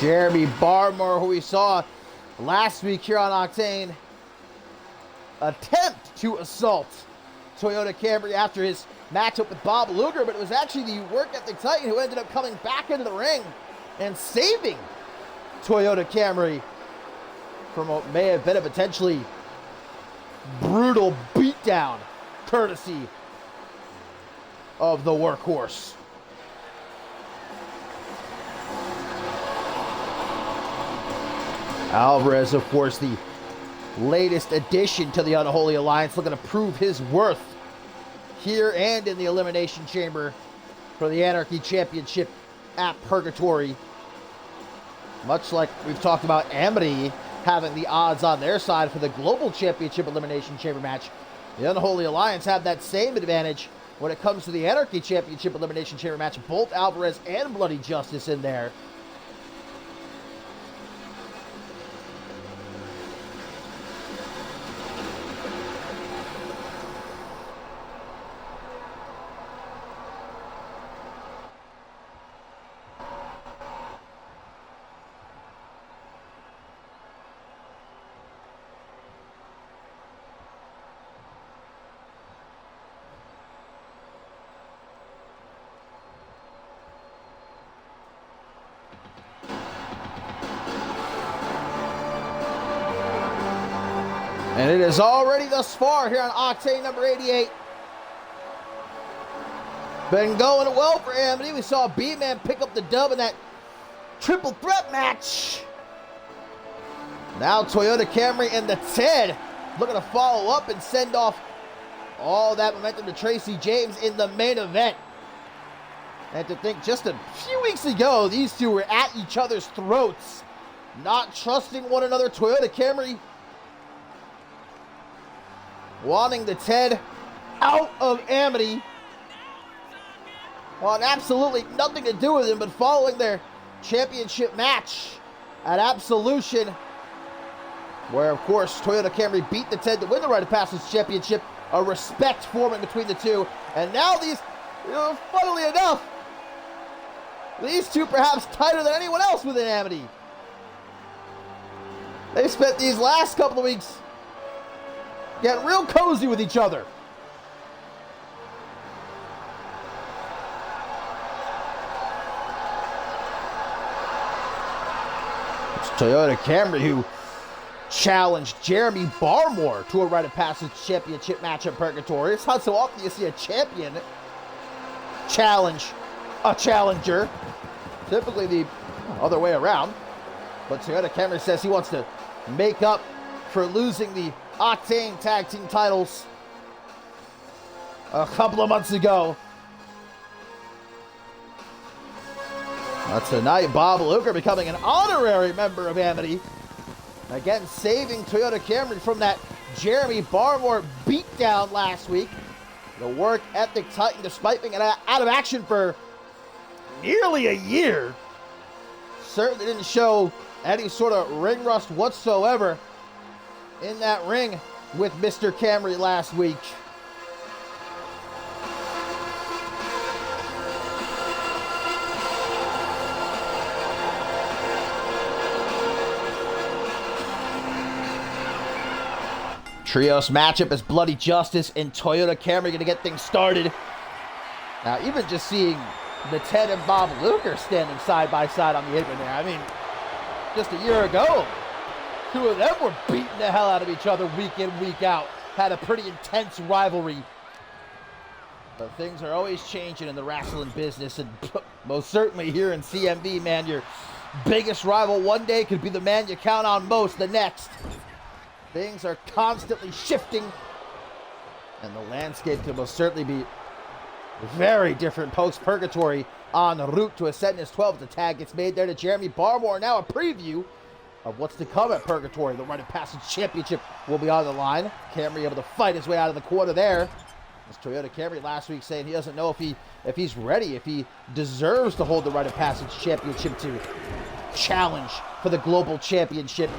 Jeremy Barmore, who we saw last week here on Octane, attempt to assault Toyota Camry after his matchup with Bob Luger, but it was actually the work ethic Titan who ended up coming back into the ring and saving Toyota Camry from what may have been a potentially brutal beatdown courtesy of the workhorse. Alvarez, of course, the latest addition to the Unholy Alliance, looking to prove his worth here and in the Elimination Chamber for the Anarchy Championship at Purgatory. Much like we've talked about Amity having the odds on their side for the Global Championship Elimination Chamber match, the Unholy Alliance have that same advantage when it comes to the Anarchy Championship Elimination Chamber match. Both Alvarez and Bloody Justice in there. And it is already thus far here on Octane number 88. Been going well for Amity. We saw B-Man pick up the dub in that triple threat match. Now Toyota Camry and the Ted looking to follow up and send off all that momentum to Tracy James in the main event. And to think just a few weeks ago, these two were at each other's throats, not trusting one another. Toyota Camry wanting the Ted out of Amity, wanting absolutely nothing to do with him, but following their championship match at Absolution, where of course Toyota Camry beat the Ted to win the Rite of Passage Championship, a respect forming between the two. And now these, funnily enough, these two perhaps tighter than anyone else within Amity. They spent these last couple of weeks getting real cozy with each other. It's Toyota Camry who challenged Jeremy Barmore to a Rite of Passage Championship match at Purgatory. It's not so often you see a champion challenge a challenger. Typically the other way around. But Toyota Camry says he wants to make up for losing the Octane tag team titles a couple of months ago. Tonight, Bob Luker becoming an honorary member of Amity. Again, saving Toyota Camry from that Jeremy Barmore beatdown last week. The work ethic titan, despite being out of action for nearly a year. Certainly didn't show any sort of ring rust whatsoever in that ring with Mr. Camry last week. Trios matchup as Bloody Justice and Toyota Camry going to get things started. Now, even just seeing the Ted and Bob Luker standing side by side on the apron there. I mean, just a year ago, two of them were beating the hell out of each other week in, week out. Had a pretty intense rivalry. But things are always changing in the wrestling business, and most certainly here in CMV, man, your biggest rival one day could be the man you count on most the next. Things are constantly shifting, and the landscape could most certainly be very different post-Purgatory en route to Ascendance 12. The tag gets made there to Jeremy Barmore. Now a preview of what's to come at Purgatory. The Rite of Passage Championship will be on the line. Camry able to fight his way out of the corner there. As Toyota Camry last week saying he doesn't know if he's ready, if he deserves to hold the Rite of Passage Championship to challenge for the Global Championship.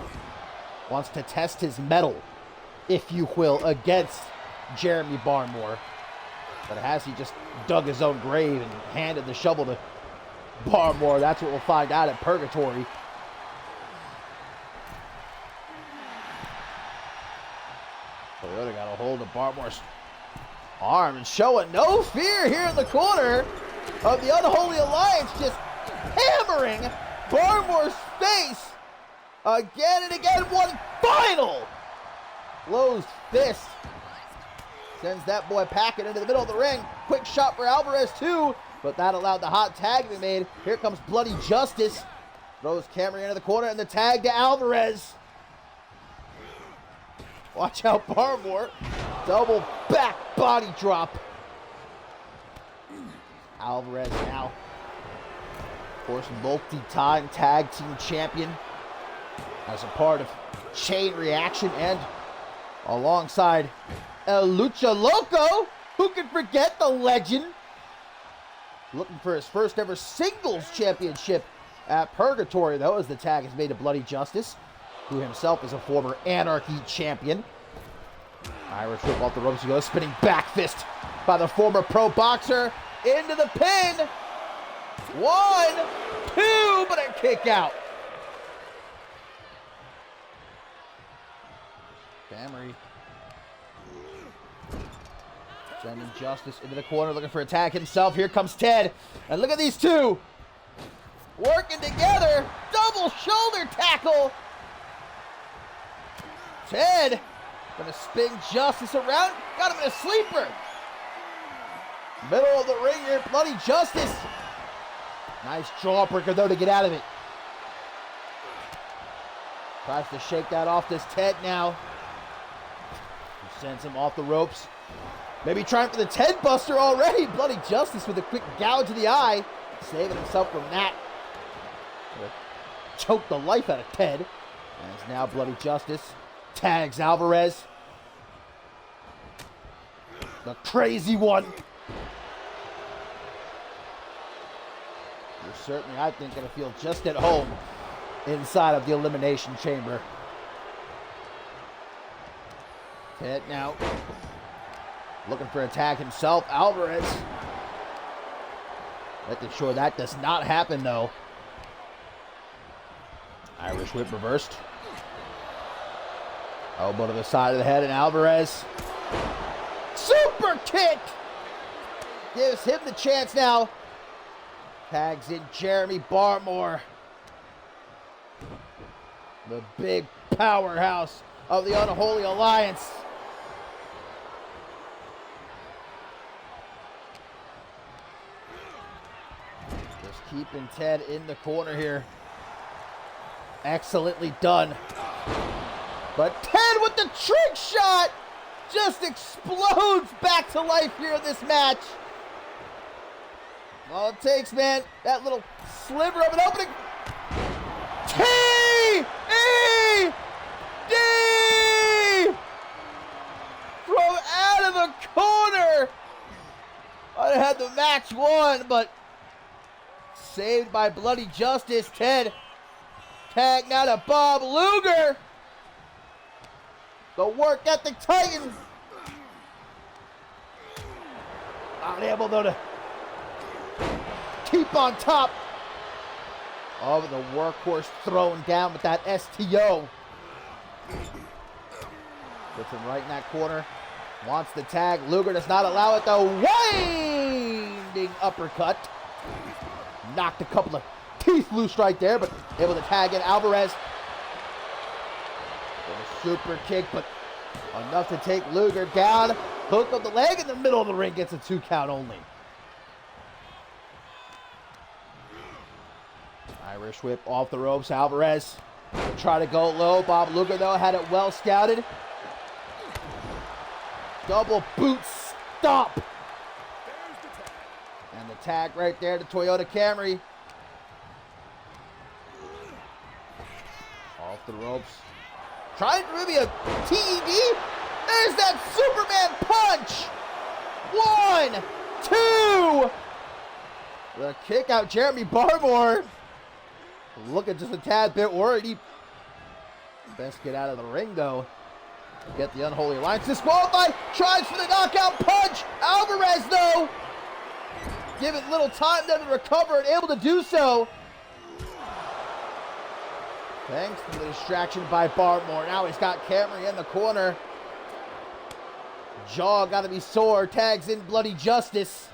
Wants to test his mettle, if you will, against Jeremy Barmore. But has he just dug his own grave and handed the shovel to Barmore? That's what we'll find out at Purgatory. Toyota got a hold of Barmore's arm and showing no fear here in the corner of the Unholy Alliance, just hammering Barmore's face again and again. One final closed fist sends that boy packing into the middle of the ring. Quick shot for Alvarez too, but that allowed the hot tag to be made. Here comes Bloody Justice. Throws Camry into the corner and the tag to Alvarez. Watch out, Barmore. Double back body drop. Alvarez now, of course, multi-time tag team champion as a part of Chain Reaction and alongside El Lucha Loco. Who can forget the legend? Looking for his first ever singles championship at Purgatory, though, as the tag is made to Bloody Justice, who himself is a former Anarchy champion. Irish whip off the ropes, he goes, spinning back fist by the former pro boxer into the pin. 1, 2, but a kick out. Camry sending Justice into the corner, looking for a tag himself. Here comes Ted, and look at these two working together. Double shoulder tackle. Ted gonna spin Justice around. Got him in a sleeper. Middle of the ring here, Bloody Justice. Nice jawbreaker though to get out of it. Tries to shake that off this Ted now. He sends him off the ropes. Maybe trying for the Ted Buster already. Bloody Justice with a quick gouge to the eye. Saving himself from that. Choked the life out of Ted. As now Bloody Justice tags Alvarez. The crazy one. You're certainly, I think, going to feel just at home inside of the Elimination Chamber. Ted now looking for a tag himself. Alvarez making sure that does not happen, though. Irish whip reversed. Elbow to the side of the head, and Alvarez. Super kick! Gives him the chance now. Tags in Jeremy Barmore. The big powerhouse of the Unholy Alliance. Just keeping Ted in the corner here. Excellently done. But Ted Ted with the trick shot! Just explodes back to life here in this match. All it takes, man, that little sliver of an opening. T-E-D! From out of the corner. I had the match won, but saved by Bloody Justice. Ted tag now to Bob Luger. The work ethic Titan. Unable though to keep on top of the workhorse thrown down with that STO. Puts him right in that corner. Wants the tag. Luger does not allow it though. Winding uppercut. Knocked a couple of teeth loose right there, but able to tag in Alvarez. With a super kick, but enough to take Luger down. Hook of the leg in the middle of the ring, gets a 2 count only. Irish whip off the ropes. Alvarez will try to go low. Bob Luger, though, had it well scouted. Double boot stomp. And the tag right there to Toyota Camry. Off the ropes. Trying to maybe a TED. There's that Superman punch. 1, 2. The kick out, Jeremy Barmore. Looking just a tad bit worried. He best get out of the ring, though. Get the Unholy Alliance disqualified. Tries for the knockout punch. Alvarez, though, given little time then to recover and able to do so. Thanks to the distraction by Barmore. Now he's got Camry in the corner. Jaw got to be sore. Tags in Bloody Justice.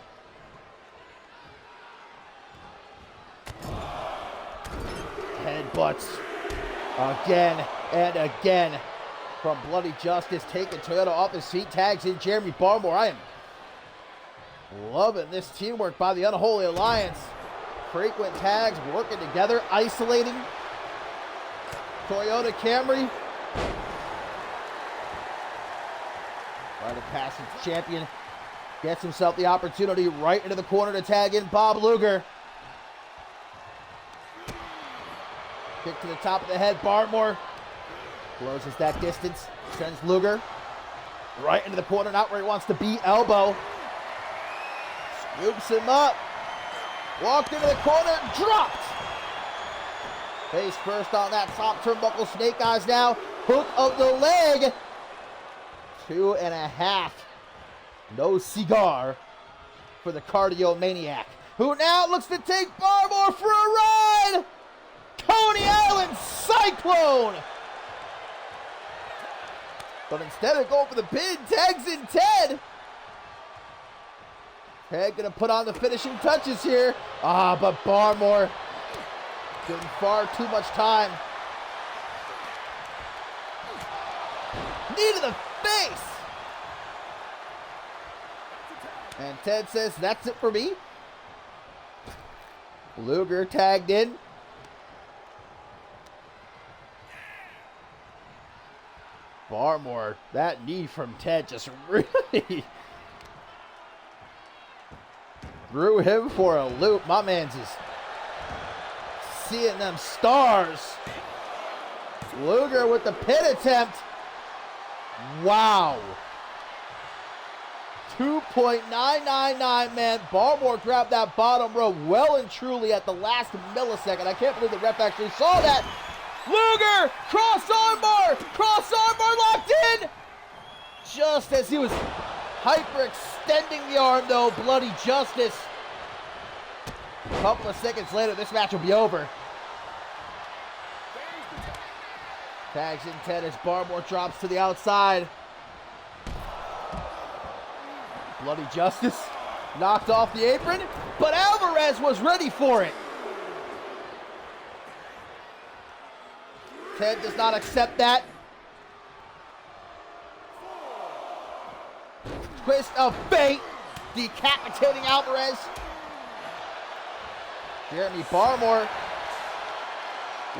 Headbutts again and again from Bloody Justice, taking Toyota off his feet. Tags in Jeremy Barmore. I am loving this teamwork by the Unholy Alliance. Frequent tags working together, isolating Toyota Camry. Rite of Passage champion gets himself the opportunity right into the corner to tag in Bob Luger. Kick to the top of the head. Barmore closes that distance. Sends Luger right into the corner, not where he wants to be. Elbow. Scoops him up. Walked into the corner. Dropped. Face first on that top turnbuckle. Snake eyes now. Hook of the leg. 2.5. No cigar for the cardio maniac, who now looks to take Barmore for a ride. Coney Island Cyclone. But instead of going for the pin, tags in Ted. Ted gonna put on the finishing touches here. But Barmore giving far too much time. Knee to the face. And Ted says, that's it for me. Luger tagged in. Barmore, that knee from Ted just really threw him for a loop. My man's is seeing them stars. Luger with the pin attempt. Wow. 2.999, man. Barmore grabbed that bottom row well and truly at the last millisecond. I can't believe the ref actually saw that. Luger, cross armbar locked in. Just as he was hyperextending the arm, though, Bloody Justice. A couple of seconds later, this match will be over. Tags in Ted as Barmore drops to the outside. Bloody Justice knocked off the apron, but Alvarez was ready for it. Ted does not accept that. Twist of fate, decapitating Alvarez. Jeremy Barmore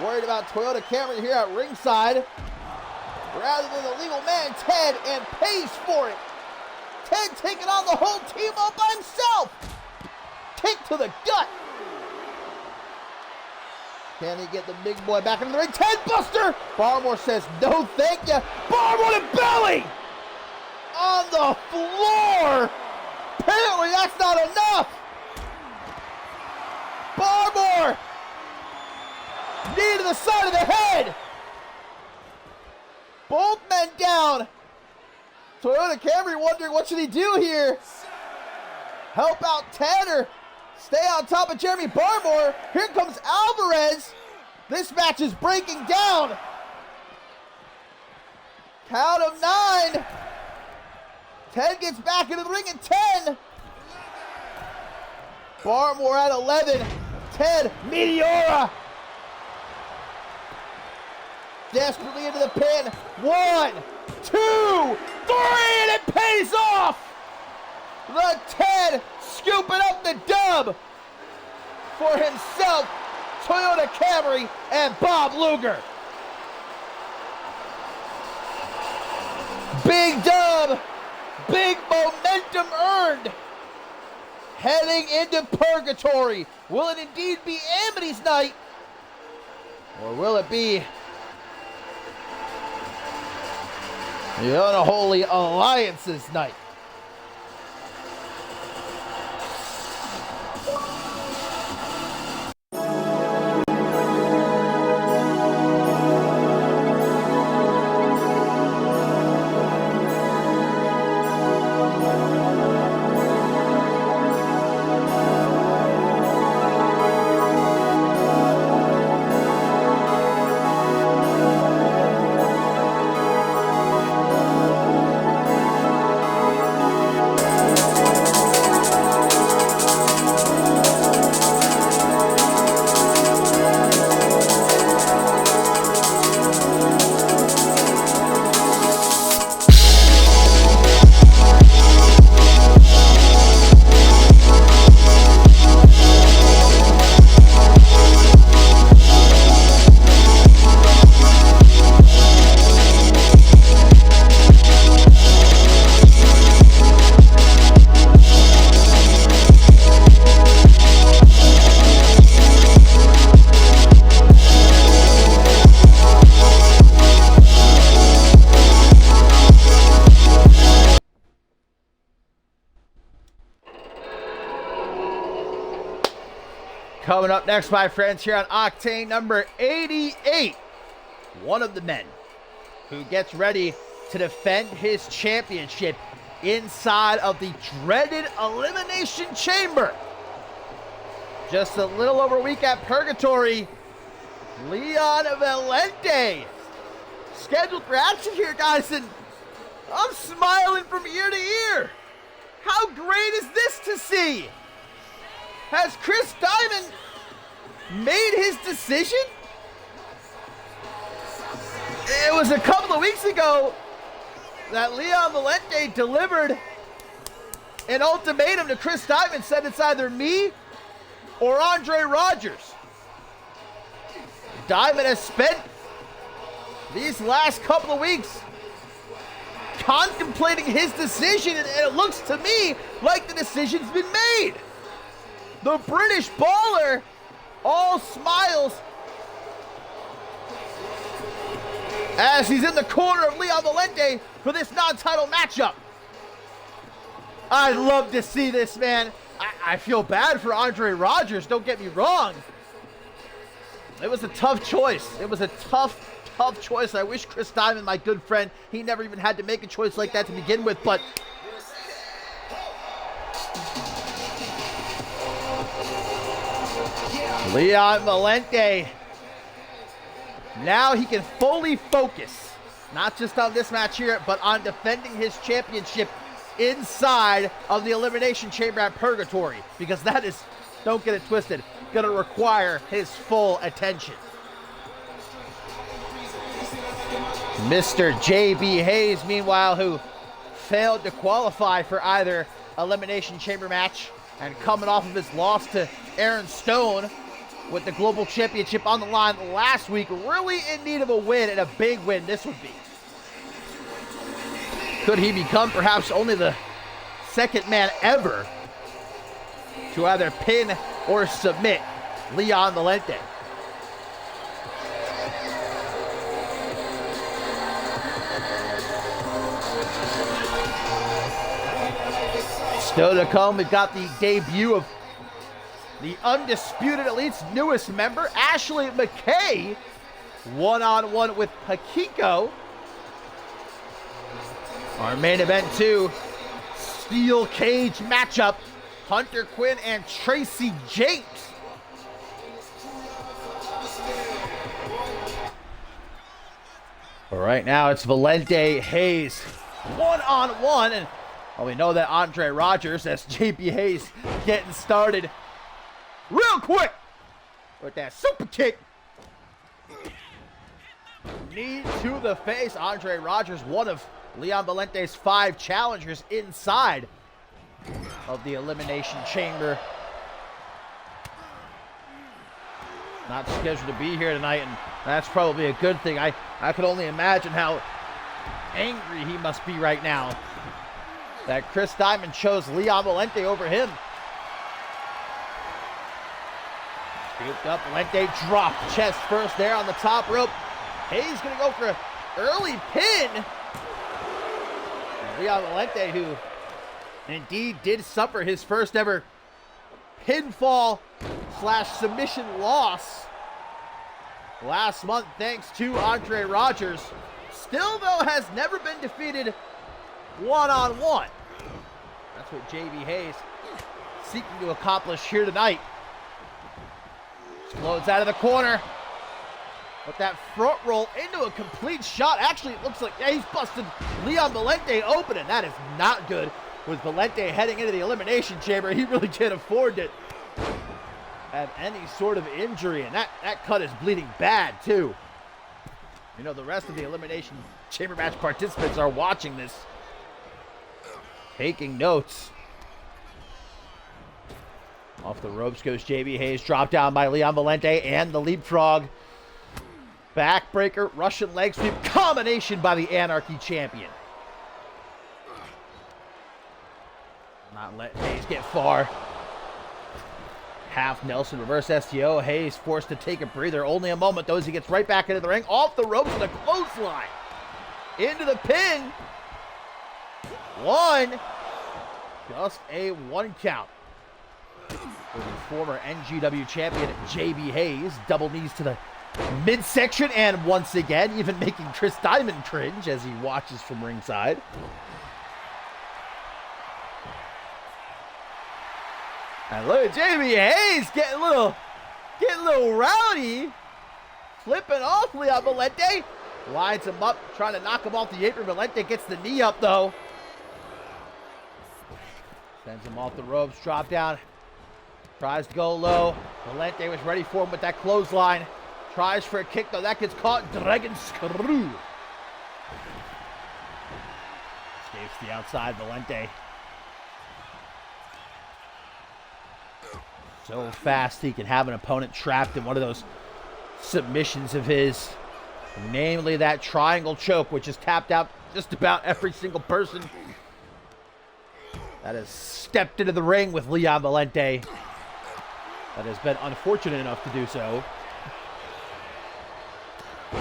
worried about Toyota Camry here at ringside. rather than the legal man, Ted, and pays for it. Ted taking on the whole team all by himself. Kick to the gut. Can he get the big boy back into the ring? Ted Buster! Barmore says, no thank you. Barmore to belly! On the floor! Apparently that's not enough! Barmore! Knee to the side of the head! Both men down! Toyota Camry wondering what should he do here? Help out Ted or stay on top of Jeremy Barmore? Here comes Alvarez! This match is breaking down! Count of 9! Ted gets back into the ring at 10! Barmore at 11. Ted, Meteora! Desperately into the pin. 1, 2, 3, and it pays off! The Ted scooping up the dub for himself, Toyota Camry, and Bob Luger. Big dub, big momentum earned. Heading into purgatory. Will it indeed be Amity's night? Or will it be the Unholy Alliance's night? Coming up next, my friends, here on Octane number 88, one of the men who gets ready to defend his championship inside of the dreaded Elimination Chamber. Just a little over a week at Purgatory, Leon Valente scheduled for action here, guys, and I'm smiling from ear to ear. How great is this to see? Has Chris Diamond made his decision? It was a couple of weeks ago that Leon Valente delivered an ultimatum to Chris Diamond, said it's either me or Andre Rogers. Diamond has spent these last couple of weeks contemplating his decision, and it looks to me like the decision's been made. The British baller, all smiles as he's in the corner of Leon Valente for this non-title matchup. I'd love to see this, man. I feel bad for Andre Rogers, don't get me wrong. It was a tough choice. It was a tough choice. I wish Chris Diamond, my good friend, he never even had to make a choice like that to begin with, but Leon Valente, now he can fully focus, not just on this match here, but on defending his championship inside of the Elimination Chamber at Purgatory, because that is, don't get it twisted, going to require his full attention. Mr. JB Hayes, meanwhile, who failed to qualify for either Elimination Chamber match and coming off of his loss to Aaron Stone with the Global Championship on the line last week, really in need of a win, and a big win this would be. Could he become perhaps only the second man ever to either pin or submit Leon Valente? Still to come, we've got the debut of the Undisputed Elite's newest member, Ashley McKay, one-on-one with Pakiko. Our main event, too, steel cage matchup, Hunter Quinn and Tracy James. But right now, it's Valente Hayes, one-on-one, and well, we know that Andre Rogers, as JB Hayes getting started real quick with that super kick. Knee to the face. Andre Rogers, one of Leon Valente's 5 challengers inside of the Elimination Chamber. Not scheduled to be here tonight, and that's probably a good thing. I can only imagine how angry he must be right now that Chris Diamond chose Leon Valente over him. Scooped up, Valente dropped chest first there on the top rope. Hayes gonna go for an early pin. And Leon Valente, who indeed did suffer his first ever pinfall / submission loss last month thanks to Andre Rogers, still though has never been defeated one-on-one. That's what JB Hayes seeking to accomplish here tonight. Explodes out of the corner with that front roll into a complete shot. Actually, it looks like he's busted Leon Valente open, and that is not good. With Valente heading into the Elimination Chamber, he really can't afford to have any sort of injury, and that cut is bleeding bad too. You know, the rest of the Elimination Chamber match participants are watching this, taking notes. Off the ropes goes JB Hayes, dropped down by Leon Valente, and the leapfrog. Backbreaker, Russian leg sweep, combination by the Anarchy champion. Not letting Hayes get far. Half Nelson, reverse STO. Hayes forced to take a breather. Only a moment, though, as he gets right back into the ring. Off the ropes with a clothesline. Into the pin. One. Just a 1 count. For the former NGW champion, JB Hayes. Double knees to the midsection, and once again, even making Chris Diamond cringe as he watches from ringside. And look at JB Hayes getting a little rowdy. Flipping off Leon Valente. Lines him up, trying to knock him off the apron. Valente gets the knee up, though. Sends him off the ropes, drop down. Tries to go low. Valente was ready for him with that clothesline. Tries for a kick, though. That gets caught. Dragon Screw. Escapes the outside. Valente. So fast he can have an opponent trapped in one of those submissions of his. Namely that triangle choke, which has tapped out just about every single person that has stepped into the ring with Leon Valente. That has been unfortunate enough to do so.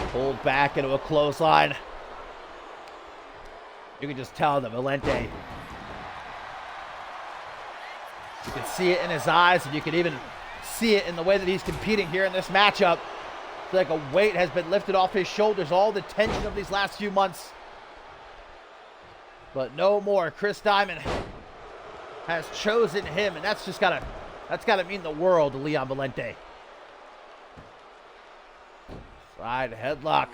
Pulled back into a clothesline. You can just tell that Valente, you can see it in his eyes, and you can even see it in the way that he's competing here in this matchup. It's like a weight has been lifted off his shoulders, all the tension of these last few months. But no more. Chris Diamond has chosen him, and that's gotta mean the world to Leon Valente. Side headlock.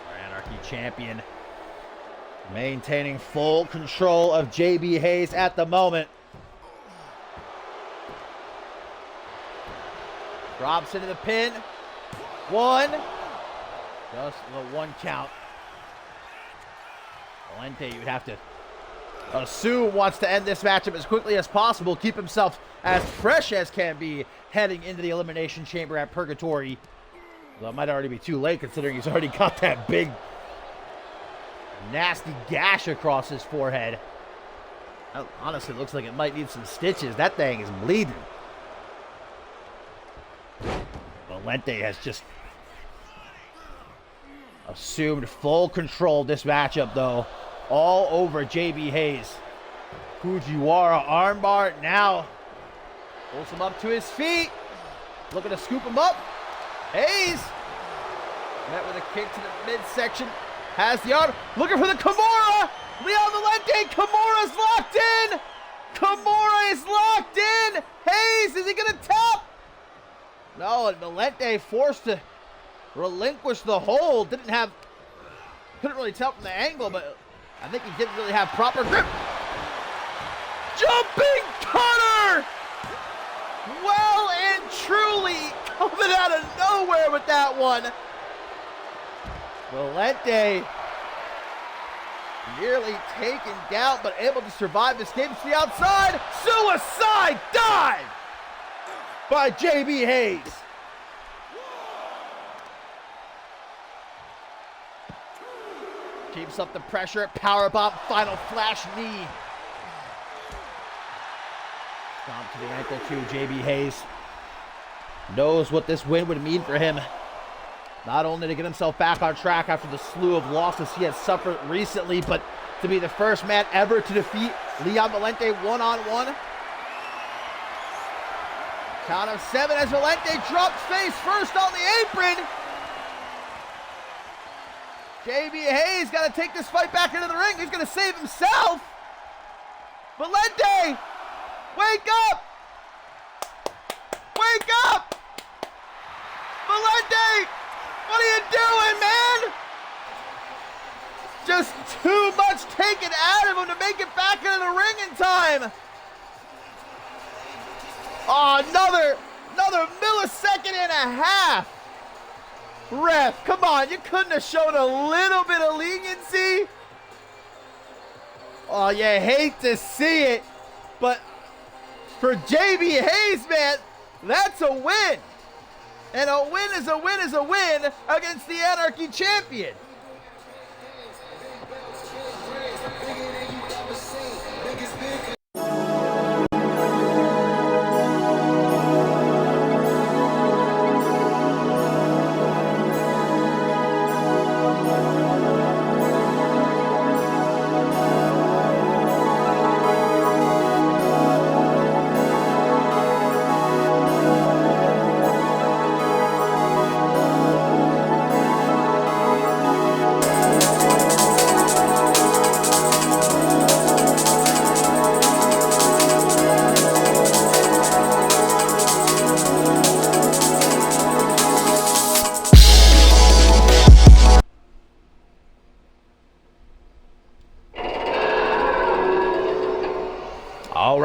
Our Anarchy champion maintaining full control of JB Hayes at the moment. Drops into the pin. One. Just the 1 count. Valente, you would have to assume, wants to end this matchup as quickly as possible, keep himself as fresh as can be heading into the Elimination Chamber at Purgatory. Well, it might already be too late considering he's already got that big Nasty gash across his forehead. That honestly looks like it might need some stitches. That thing is bleeding. Valente has just assumed full control of this matchup, though. All over JB Hayes. Fujiwara armbar now. Pulls him up to his feet. Looking to scoop him up. Hayes met with a kick to the midsection. Has the arm. Looking for the Kimura. Leon Valente. Kimura's locked in. Kimura is locked in. Hayes, is he going to tap? No, and Valente forced to relinquish the hold. Couldn't really tell from the angle, but I think he didn't really have proper grip. Jumping cutter! Well and truly coming out of nowhere with that one. Valente nearly taken down, but able to survive, escapes to the outside. Suicide dive by JB Hayes. Keeps up the pressure. Powerbomb, final flash knee. Stomp to the ankle too. JB Hayes knows what this win would mean for him. Not only to get himself back on track after the slew of losses he has suffered recently, but to be the first man ever to defeat Leon Valente one-on-one. Count of 7 as Valente drops face first on the apron. JB Hayes got to take this fight back into the ring. He's going to save himself. Valente, wake up! Wake up! Valente, what are you doing, man? Just too much taken out of him to make it back into the ring in time. Oh, another millisecond and a half. Ref, come on, you couldn't have shown a little bit of leniency? Oh, you hate to see it, but for JB Hayes, man, that's a win. And a win is a win is a win against the Anarchy champion.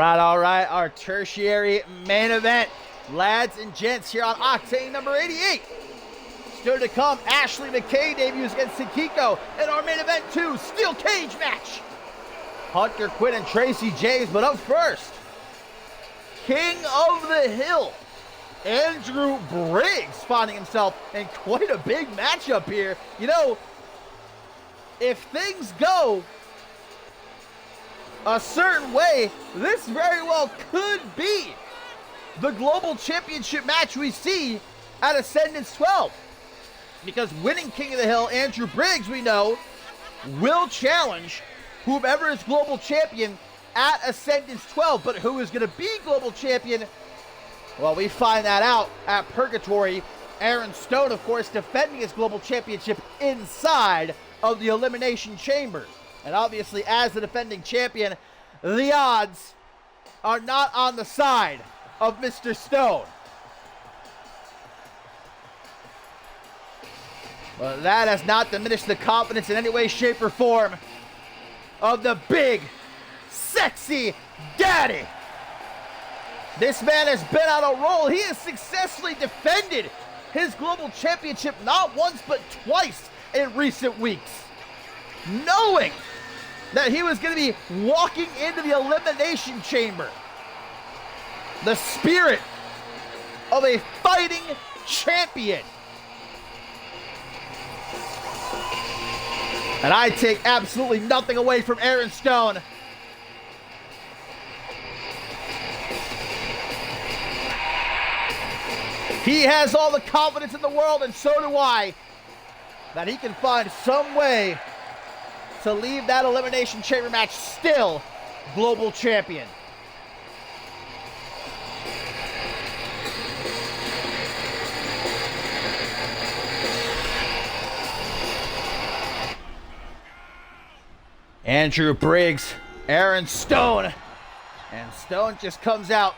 All right, our tertiary main event. Lads and gents, here on Octane number 88. Still to come, Ashley McKay debuts against Sakiko in our main event 2 steel cage match. Hunter Quinn and Tracy James, but up first, King of the Hill, Andrew Briggs, finding himself in quite a big matchup here. You know, if things go a certain way, this very well could be the global championship match we see at Ascendance 12. Because winning King of the Hill, Andrew Briggs, we know, will challenge whomever is global champion at Ascendance 12. But who is going to be global champion? Well, we find that out at Purgatory. Aaron Stone, of course, defending his global championship inside of the Elimination Chamber. And obviously, as the defending champion, the odds are not on the side of Mr. Stone. But that has not diminished the confidence in any way, shape, or form of the big, sexy daddy. This man has been on a roll. He has successfully defended his global championship not once but twice in recent weeks, knowing that he was going to be walking into the Elimination Chamber. The spirit of a fighting champion. And I take absolutely nothing away from Aaron Stone. He has all the confidence in the world, and so do I, that he can find some way to leave that Elimination Chamber match still global champion. Andrew Briggs, Aaron Stone, and Stone just comes out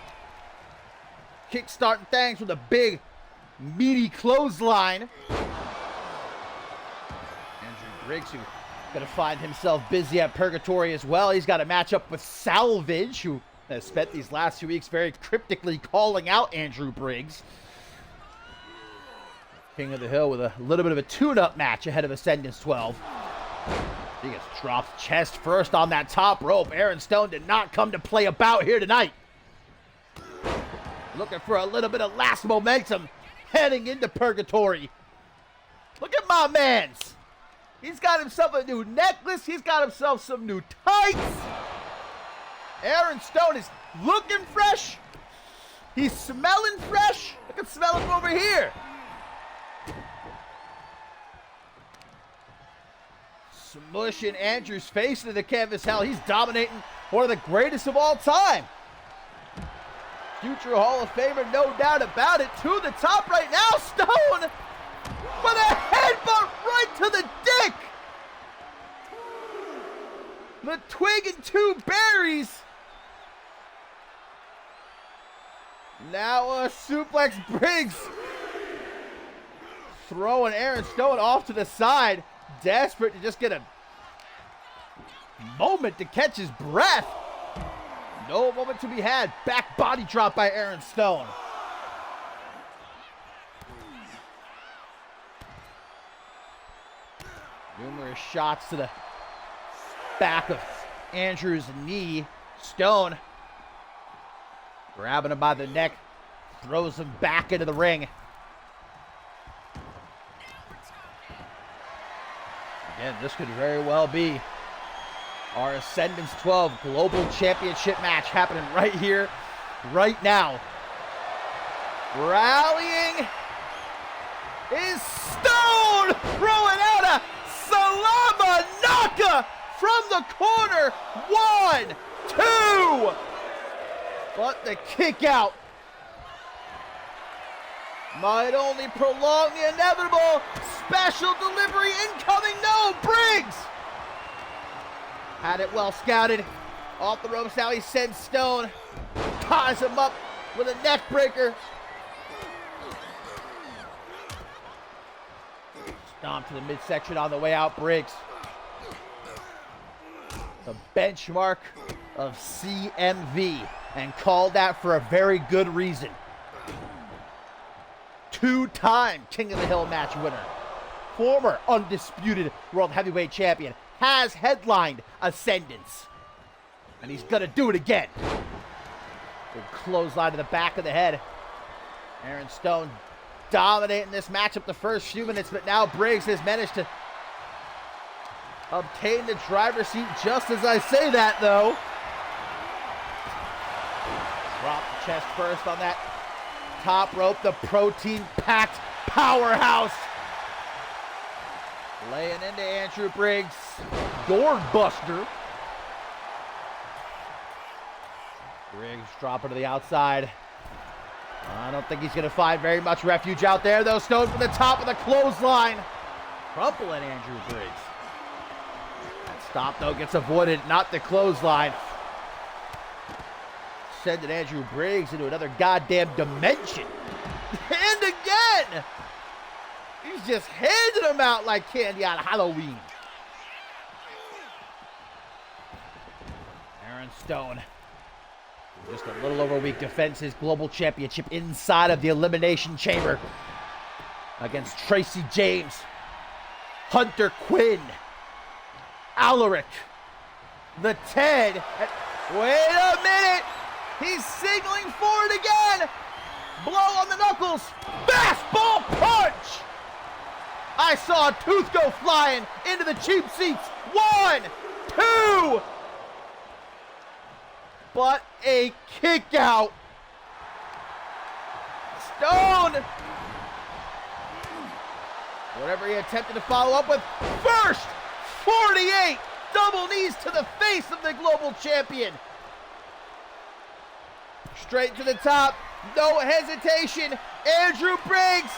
kick-starting things with a big, meaty clothesline. Andrew Briggs, who's going to find himself busy at Purgatory as well. He's got a matchup with Salvage, who has spent these last 2 weeks very cryptically calling out Andrew Briggs. King of the Hill with a little bit of a tune-up match ahead of Ascendance 12. He gets dropped chest first on that top rope. Aaron Stone did not come to play about here tonight. Looking for a little bit of last momentum heading into Purgatory. Look at my man's. He's got himself a new necklace. He's got himself some new tights. Aaron Stone is looking fresh. He's smelling fresh. I can smell him over here. Smushing Andrew's face into the canvas. Hell, he's dominating one of the greatest of all time. Future Hall of Famer, no doubt about it. To the top right now, Stone with a headbutt right to the dick. The twig and two berries. Now a suplex. Briggs throwing Aaron Stone off to the side. Desperate to just get a moment to catch his breath. No moment to be had. Back body drop by Aaron Stone. Numerous shots to the back of Andrew's knee. Stone grabbing him by the neck, throws him back into the ring. Again, this could very well be our Ascendance 12 Global Championship match happening right here, right now. Rallying is Stone, throwing out a Salama Naka from the corner. 1, 2. But the kick out might only prolong the inevitable. Special delivery incoming. No, Briggs had it well scouted. Off the ropes now, he sends Stone. Ties him up with a neck breaker. Stomp to the midsection on the way out, Briggs. The benchmark of CMV, and called that for a very good reason. 2-time King of the Hill match winner. Former undisputed World Heavyweight Champion. Has headlined Ascendance. And he's gonna do it again. Big clothesline to the back of the head. Aaron Stone dominating this matchup the first few minutes, but now Briggs has managed to obtain the driver's seat just as I say that, though. Drop the chest first on that top rope, the protein-packed powerhouse. Laying into Andrew Briggs. Gourd buster. Briggs dropping to the outside. I don't think he's going to find very much refuge out there, though. Stone from the top of the clothesline. Crumpling Andrew Briggs. That stop, though, gets avoided. Not the clothesline. Sending Andrew Briggs into another goddamn dimension. And again! He's just handing them out like candy on Halloween. Aaron Stone, just a little over a week, defends his global championship inside of the Elimination Chamber against Tracy James, Hunter Quinn, Alaric, the Ted. Wait a minute! He's signaling for it again! Blow on the knuckles! Fastball punch! A I saw a tooth go flying into the cheap seats. 1, 2. But a kick out. Stone. Whatever he attempted to follow up with. First 48. Double knees to the face of the global champion. Straight to the top. No hesitation. Andrew Briggs.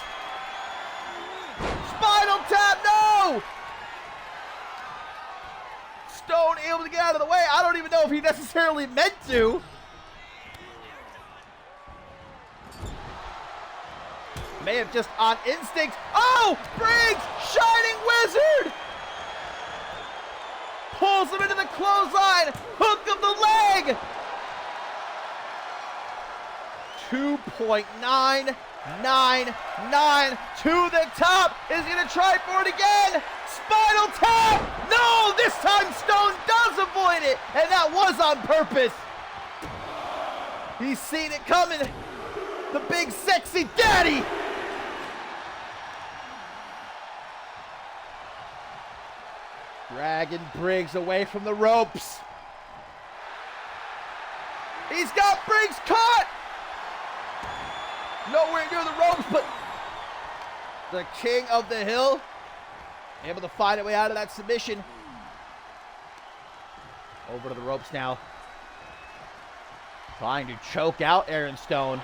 Spinal tap. No. Stone able to get out of the way. I don't even know if he necessarily meant to. May have just on instinct. Oh! Briggs! Shining Wizard! Pulls him into the clothesline. Hook of the leg. 2.999 to the top. Is he going to try for it again? Spinal tap. No, this time Stone does avoid it. And that was on purpose. He's seen it coming. The big sexy daddy. Dragging Briggs away from the ropes. He's got Briggs caught. Nowhere near the ropes, but the king of the hill able to find a way out of that submission. Over to the ropes now. Trying to choke out Aaron Stone.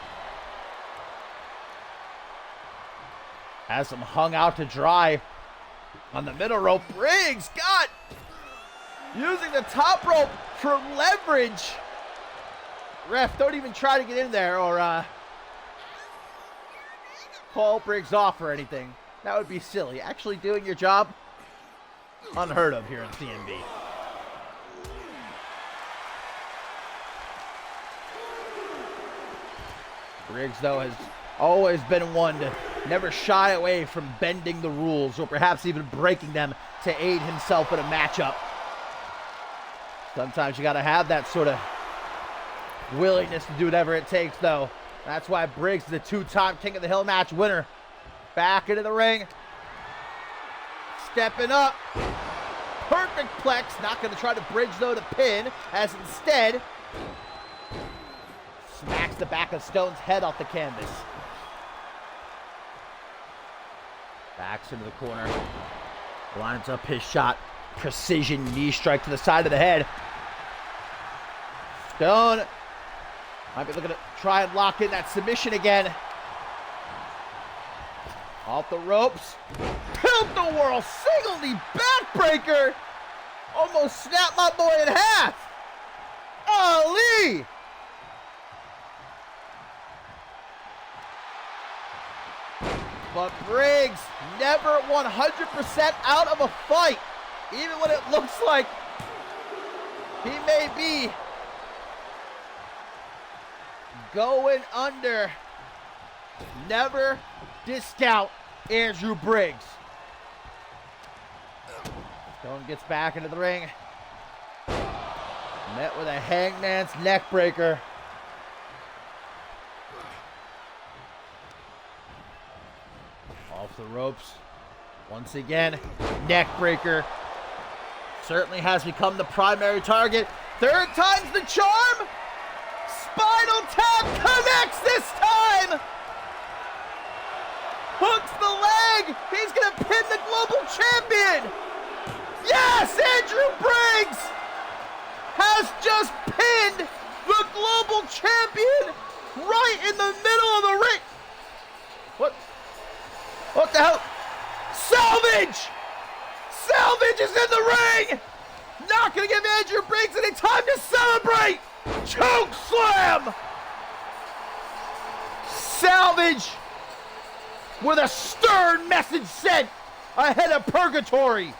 Has him hung out to dry on the middle rope. Briggs got using the top rope for leverage. Ref, don't even try to get in there or call Briggs off or anything. That would be silly. Actually doing your job, unheard of here in CMV. Briggs, though, has always been one to never shy away from bending the rules or perhaps even breaking them to aid himself in a matchup. Sometimes you got to have that sort of willingness to do whatever it takes, though. That's why Briggs is the two-time King of the Hill match winner. Back into the ring. Stepping up. Perfect plex. Not going to try to bridge, though, to pin, as instead smacks the back of Stone's head off the canvas. Backs into the corner. Lines up his shot. Precision knee strike to the side of the head. Stone might be looking to try and lock in that submission again. Off the ropes. Tilt-a-whirl single knee backbreaker. Almost snapped my boy in half. Ali. But Briggs never 100% out of a fight. Even when it looks like he may be going under. Never discount Andrew Briggs. Stone gets back into the ring. Met with a hangman's neck breaker. Off the ropes. Once again, neck breaker. Certainly has become the primary target. Third time's the charm. Spinal tap connects this time. Hooks the leg. He's going to pin the global champion. Yes, Andrew Briggs has just pinned the global champion right in the middle of the ring. What the hell? Salvage! Salvage is in the ring! Not going to give Andrew Briggs any time to celebrate! Choke slam! Salvage with a stern message sent ahead of purgatory.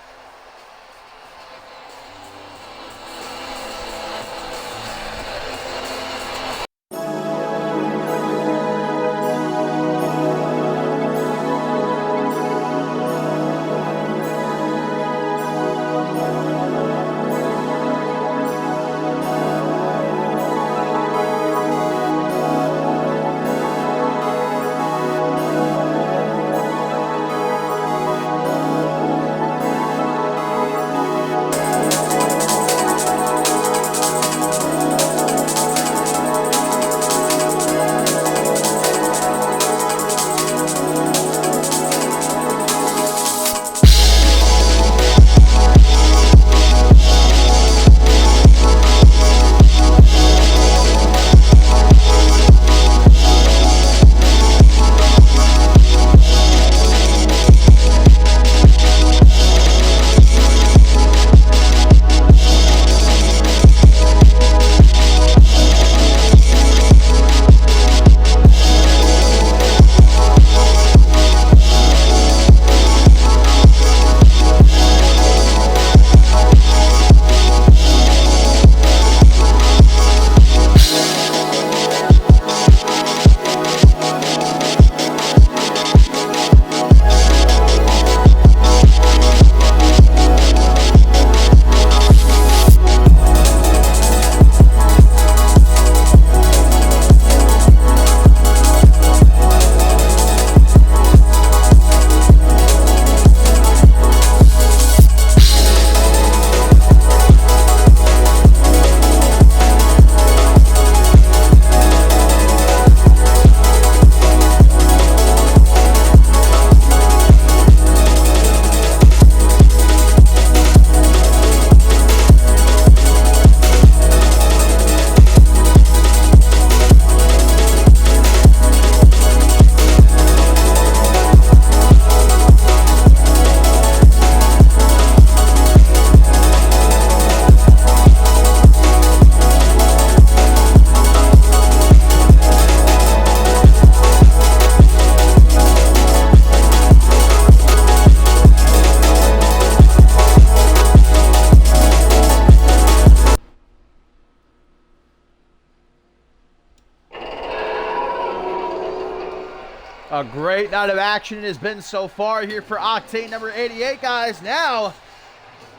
A great night of action it has been so far here for Octane number 88, guys. Now,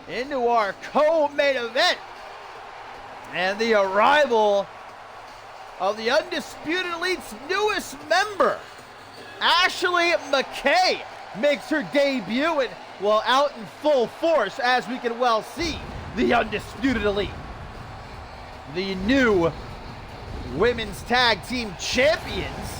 into our co-main event. And the arrival of the Undisputed Elite's newest member, Ashley McKay, makes her debut and, well, out in full force, as we can well see, the Undisputed Elite. The new women's tag team champions.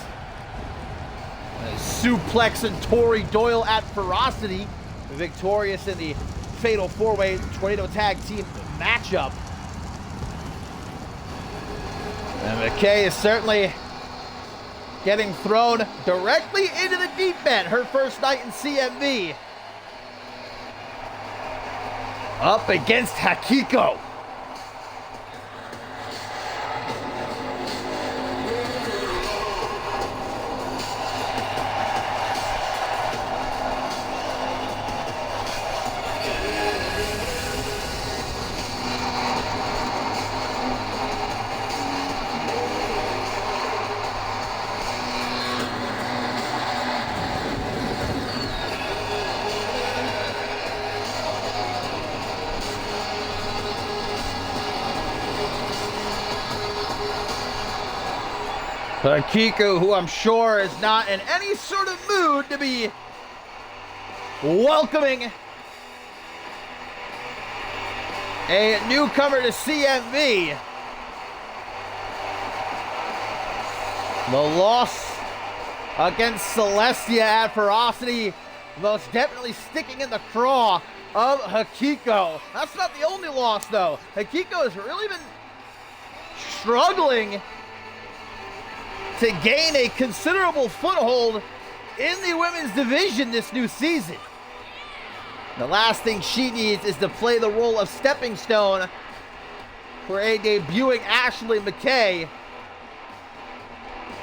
Suplex and Tori Doyle at Ferocity, victorious in the Fatal 4-Way Tornado Tag Team matchup. And McKay is certainly getting thrown directly into the deep end. Her first night in CMV. Up against Hakiko. Hakiko, who I'm sure is not in any sort of mood to be welcoming a newcomer to CMV. The loss against Celestia at Ferocity, most definitely sticking in the craw of Hakiko. That's not the only loss, though. Hakiko has really been struggling to gain a considerable foothold in the women's division this new season. The last thing she needs is to play the role of stepping stone for a debuting Ashley McKay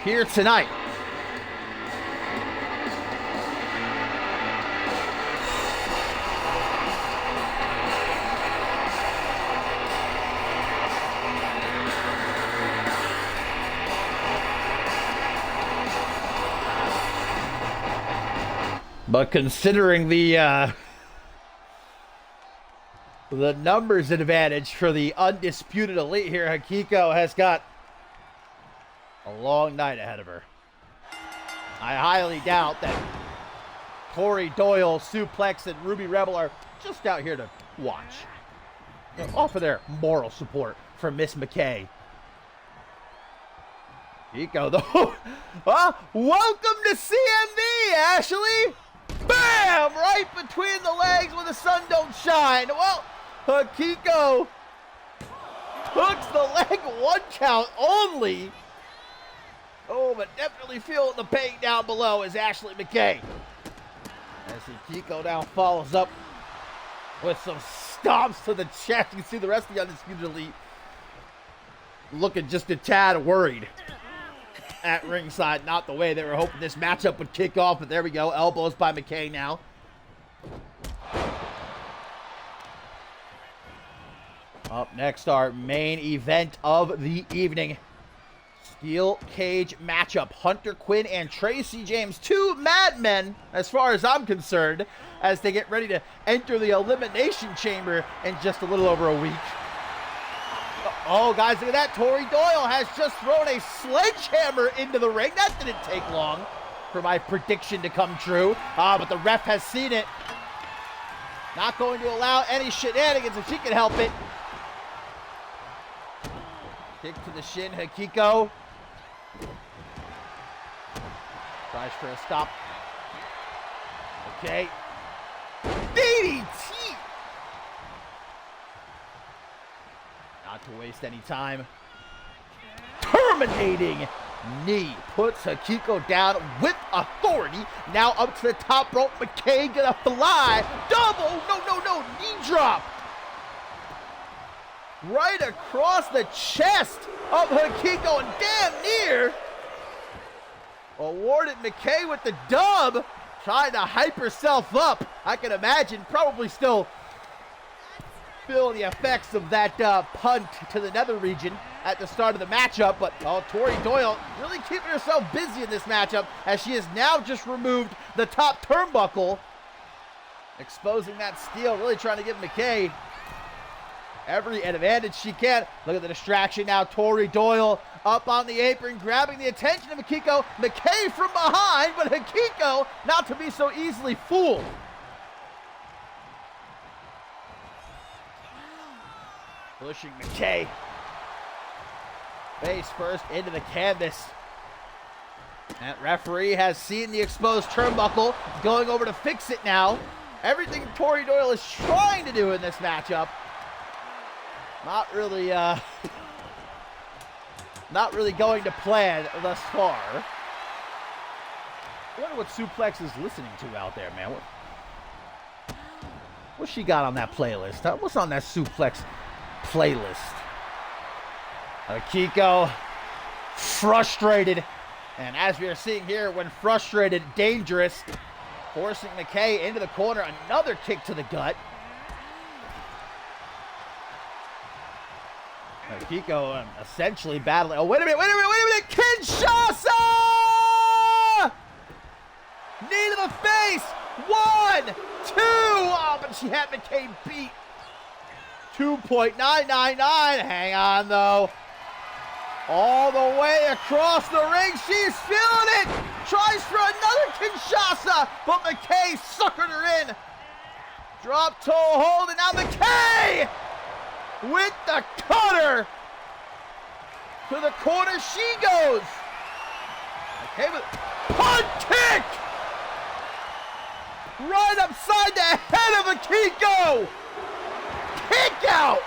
here tonight. But considering the numbers advantage for the Undisputed Elite here, Hakiko has got a long night ahead of her. I highly doubt that Tori Doyle, Suplex, and Ruby Rebel are just out here to watch. Offer their moral support for Miss McKay. Hakiko, though. Welcome to CMV, Ashley! Bam! Right between the legs where the sun don't shine. Well, Hakiko hooks the leg, 1 count only. Oh, but definitely feeling the pain down below is Ashley McKay. As Hakiko now follows up with some stomps to the chest. You can see the rest of the Undisputed Elite looking just a tad worried at ringside. Not the way they were hoping this matchup would kick off, but there we go. Elbows by McKay now. Up next, our main event of the evening. Steel cage matchup. Hunter Quinn and Tracy James, 2 madmen, as far as I'm concerned, as they get ready to enter the Elimination Chamber in just a little over a week. Oh, guys, look at that. Tori Doyle has just thrown a sledgehammer into the ring. That didn't take long for my prediction to come true. But the ref has seen it. Not going to allow any shenanigans if she can help it. Kick to the shin, Hakiko. Tries for a stop. Okay. DDT! Not to waste any time. Terminating knee puts Hakiko down with authority. Now up to the top rope. McKay gonna fly. Double, no, knee drop. Right across the chest of Hakiko and damn near awarded McKay with the dub. Trying to hype herself up. I can imagine probably still feel the effects of that punt to the nether region. at the start of the matchup, but Tori Doyle really keeping herself busy in this matchup as she has now just removed the top turnbuckle, exposing that steel, really trying to give McKay every advantage she can. Look at the distraction now. Tori Doyle up on the apron, grabbing the attention of Hikiko. McKay from behind, but Hikiko not to be so easily fooled. Pushing McKay face first into the canvas. That referee has seen the exposed turnbuckle, going over to fix it now. Everything Tori Doyle is trying to do in this matchup, not really going to plan thus far. I wonder what Suplex is listening to out there, man. What's she got on that playlist? Huh? What's on that Suplex playlist? Akiko frustrated, and as we are seeing here, when frustrated, dangerous, forcing McKay into the corner. Another kick to the gut. Akiko essentially battling. Oh, wait a minute. Kinshasa! Knee to the face. 1, 2. Oh, but she had McKay beat. 2.999. Hang on, though. All the way across the ring. She's feeling it. Tries for another Kinshasa, but McKay suckered her in. Drop toe hold, and now McKay with the cutter. To the corner she goes. McKay with punt kick. Right upside the head of Akiko. Kick out.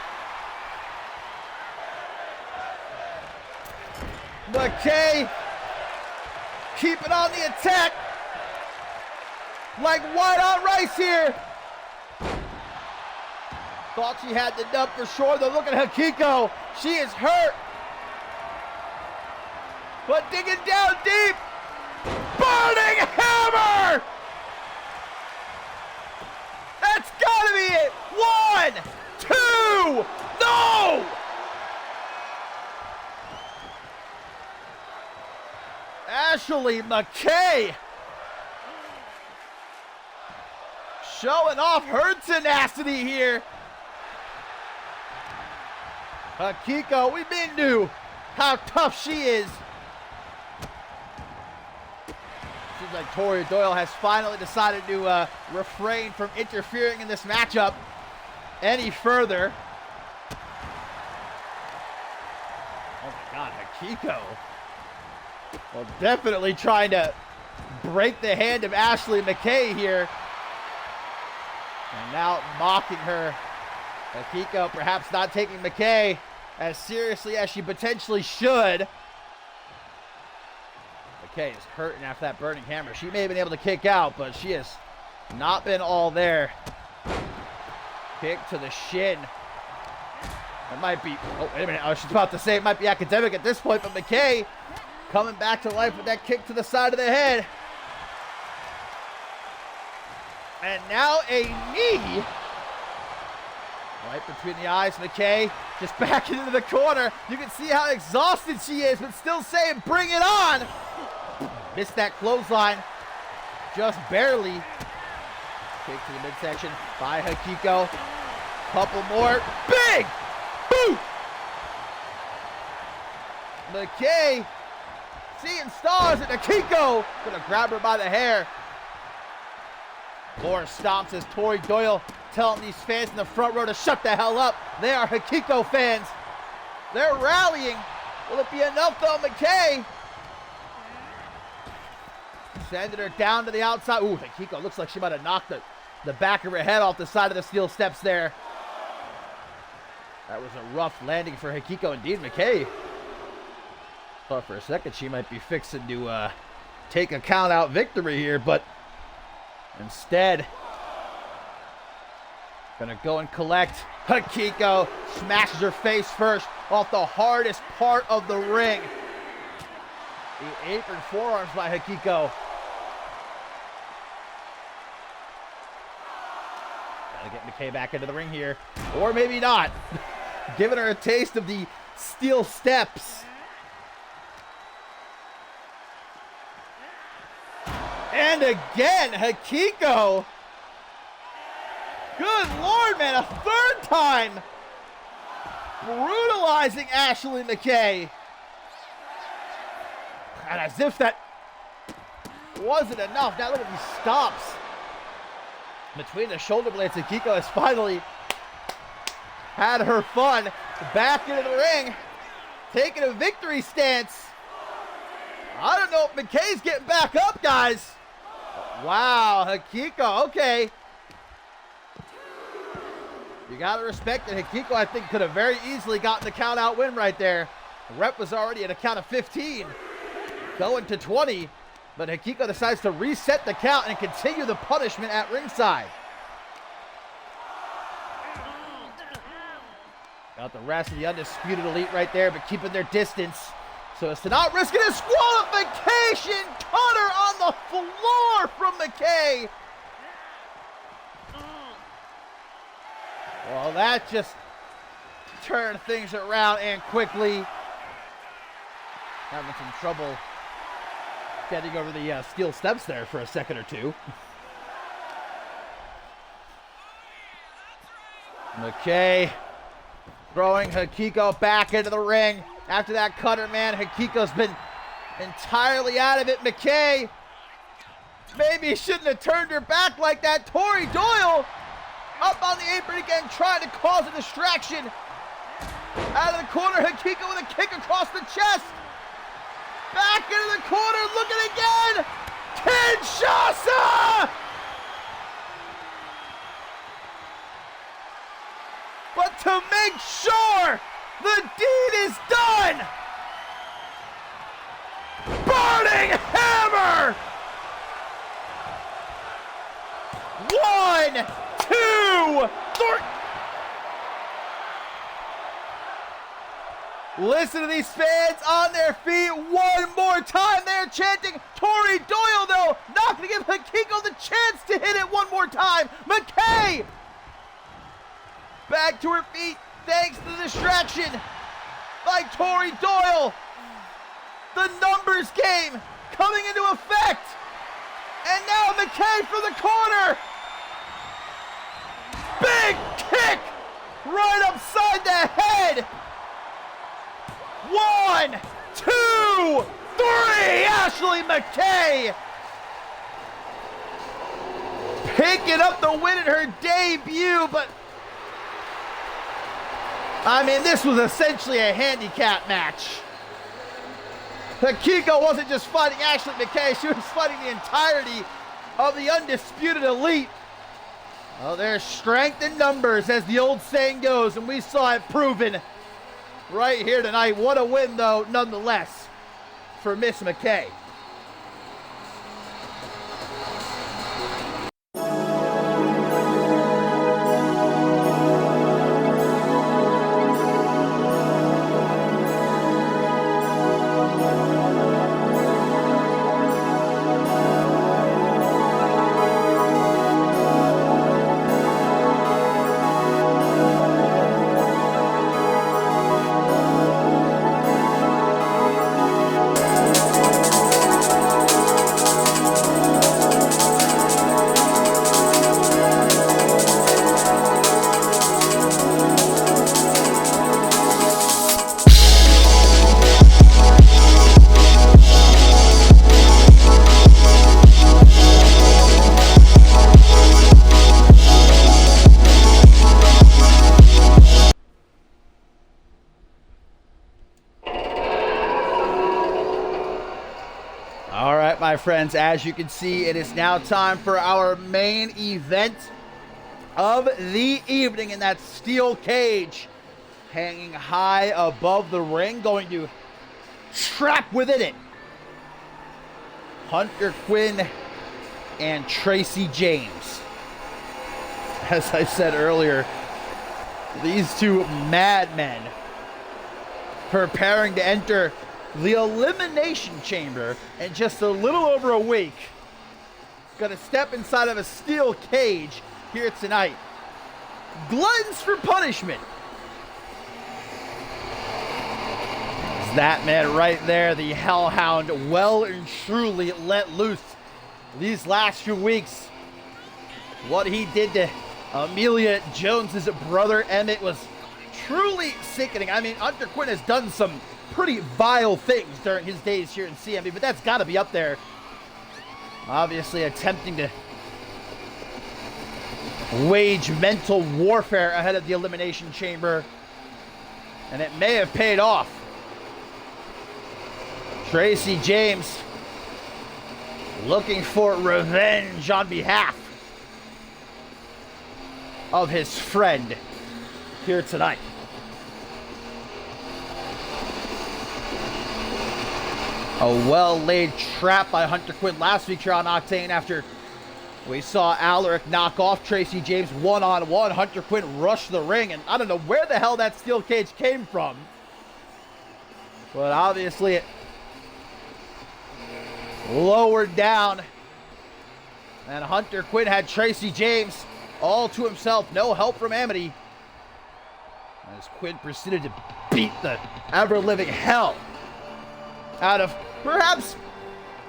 McKay keeping on the attack like white on rice here. Thought she had the dub for sure, though. Look at Hikiko. She is hurt. But digging down deep. Burning hammer! That's gotta be it. 1, 2, no! Ashley McKay showing off her tenacity here. Akiko, we been knew how tough she is. Seems like Tori Doyle has finally decided to refrain from interfering in this matchup any further. Oh my God, Akiko. Well, definitely trying to break the hand of Ashley McKay here. And now mocking her. Akiko perhaps not taking McKay as seriously as she potentially should. McKay is hurting after that burning hammer. She may have been able to kick out, but she has not been all there. Kick to the shin. It might be, oh, wait a minute. I was just about to say it might be academic at this point, but McKay coming back to life with that kick to the side of the head. And now a knee. Right between the eyes, McKay just backing into the corner. You can see how exhausted she is, but still saying, bring it on. Missed that clothesline. Just barely. Kick to the midsection by Akiko. Couple more. Big boot. McKay seeing stars, and Akiko gonna grab her by the hair. More stomps as Tori Doyle telling these fans in the front row to shut the hell up. They are Akiko fans. They're rallying. Will it be enough though, McKay? Sending her down to the outside. Ooh, Akiko looks like she might have knocked the back of her head off the side of the steel steps there. That was a rough landing for Akiko indeed. McKay thought for a second she might be fixing to take a count out victory here, but instead gonna go and collect. Akiko smashes her face first off the hardest part of the ring. The apron forearms by Akiko. Gotta get McKay back into the ring here, or maybe not. Giving her a taste of the steel steps. And again, Hikiko. Good Lord, man, a third time. Brutalizing Ashley McKay. And as if that wasn't enough, now look at these stops. Between the shoulder blades, Hikiko has finally had her fun. Back into the ring, taking a victory stance. I don't know if McKay's getting back up, guys. Wow, Hikiko, okay. You gotta respect it. Hikiko, I think, could have very easily gotten the count out win right there. The rep was already at a count of 15, going to 20, but Hikiko decides to reset the count and continue the punishment at ringside. Got the rest of the Undisputed Elite right there, but keeping their distance so as to not risk a disqualification. Cutter on the floor from McKay. Well, that just turned things around and quickly. Having some trouble getting over the steel steps there for a second or two. McKay throwing Hikiko back into the ring. After that cutter, man, Hikiko's been entirely out of it. McKay maybe shouldn't have turned her back like that. Tori Doyle up on the apron again, trying to cause a distraction. Out of the corner, Hikiko with a kick across the chest. Back into the corner, looking again. Kinshasa! But to make sure the deed is done, burning hammer! 1, 2, 3. Listen to these fans on their feet one more time. They're chanting. Tori Doyle, though, not going to give Hikiko the chance to hit it one more time. McKay back to her feet thanks to the distraction by Tori Doyle. The numbers game coming into effect. And now McKay for the corner. Big kick right upside the head. 1, 2, 3. Ashley McKay picking up the win in her debut, but I mean, this was essentially a handicap match. Hikiko wasn't just fighting Ashley McKay, she was fighting the entirety of the Undisputed Elite. Well, there's strength in numbers, as the old saying goes, and we saw it proven right here tonight. What a win, though, nonetheless, for Miss McKay. My friends, as you can see, it is now time for our main event of the evening, and that steel cage hanging high above the ring, going to trap within it Hunter Quinn and Tracy James. As I said earlier, these two madmen preparing to enter the Elimination Chamber in just a little over a week. Gonna step inside of a steel cage here tonight. Gluttons for punishment. That man right there, the Hellhound, well and truly let loose these last few weeks. What he did to Amelia Jones's brother Emmett was truly sickening. I mean, Hunter Quinn has done some pretty vile things during his days here in CMV, but that's got to be up there. Obviously attempting to wage mental warfare ahead of the Elimination Chamber, and it may have paid off. Tracy James looking for revenge on behalf of his friend here tonight. A well-laid trap by Hunter Quinn last week here on Octane after we saw Alaric knock off Tracy James one-on-one. Hunter Quinn rushed the ring, and I don't know where the hell that steel cage came from. But obviously it lowered down, and Hunter Quinn had Tracy James all to himself. No help from Amity. As Quinn proceeded to beat the ever-living hell out of perhaps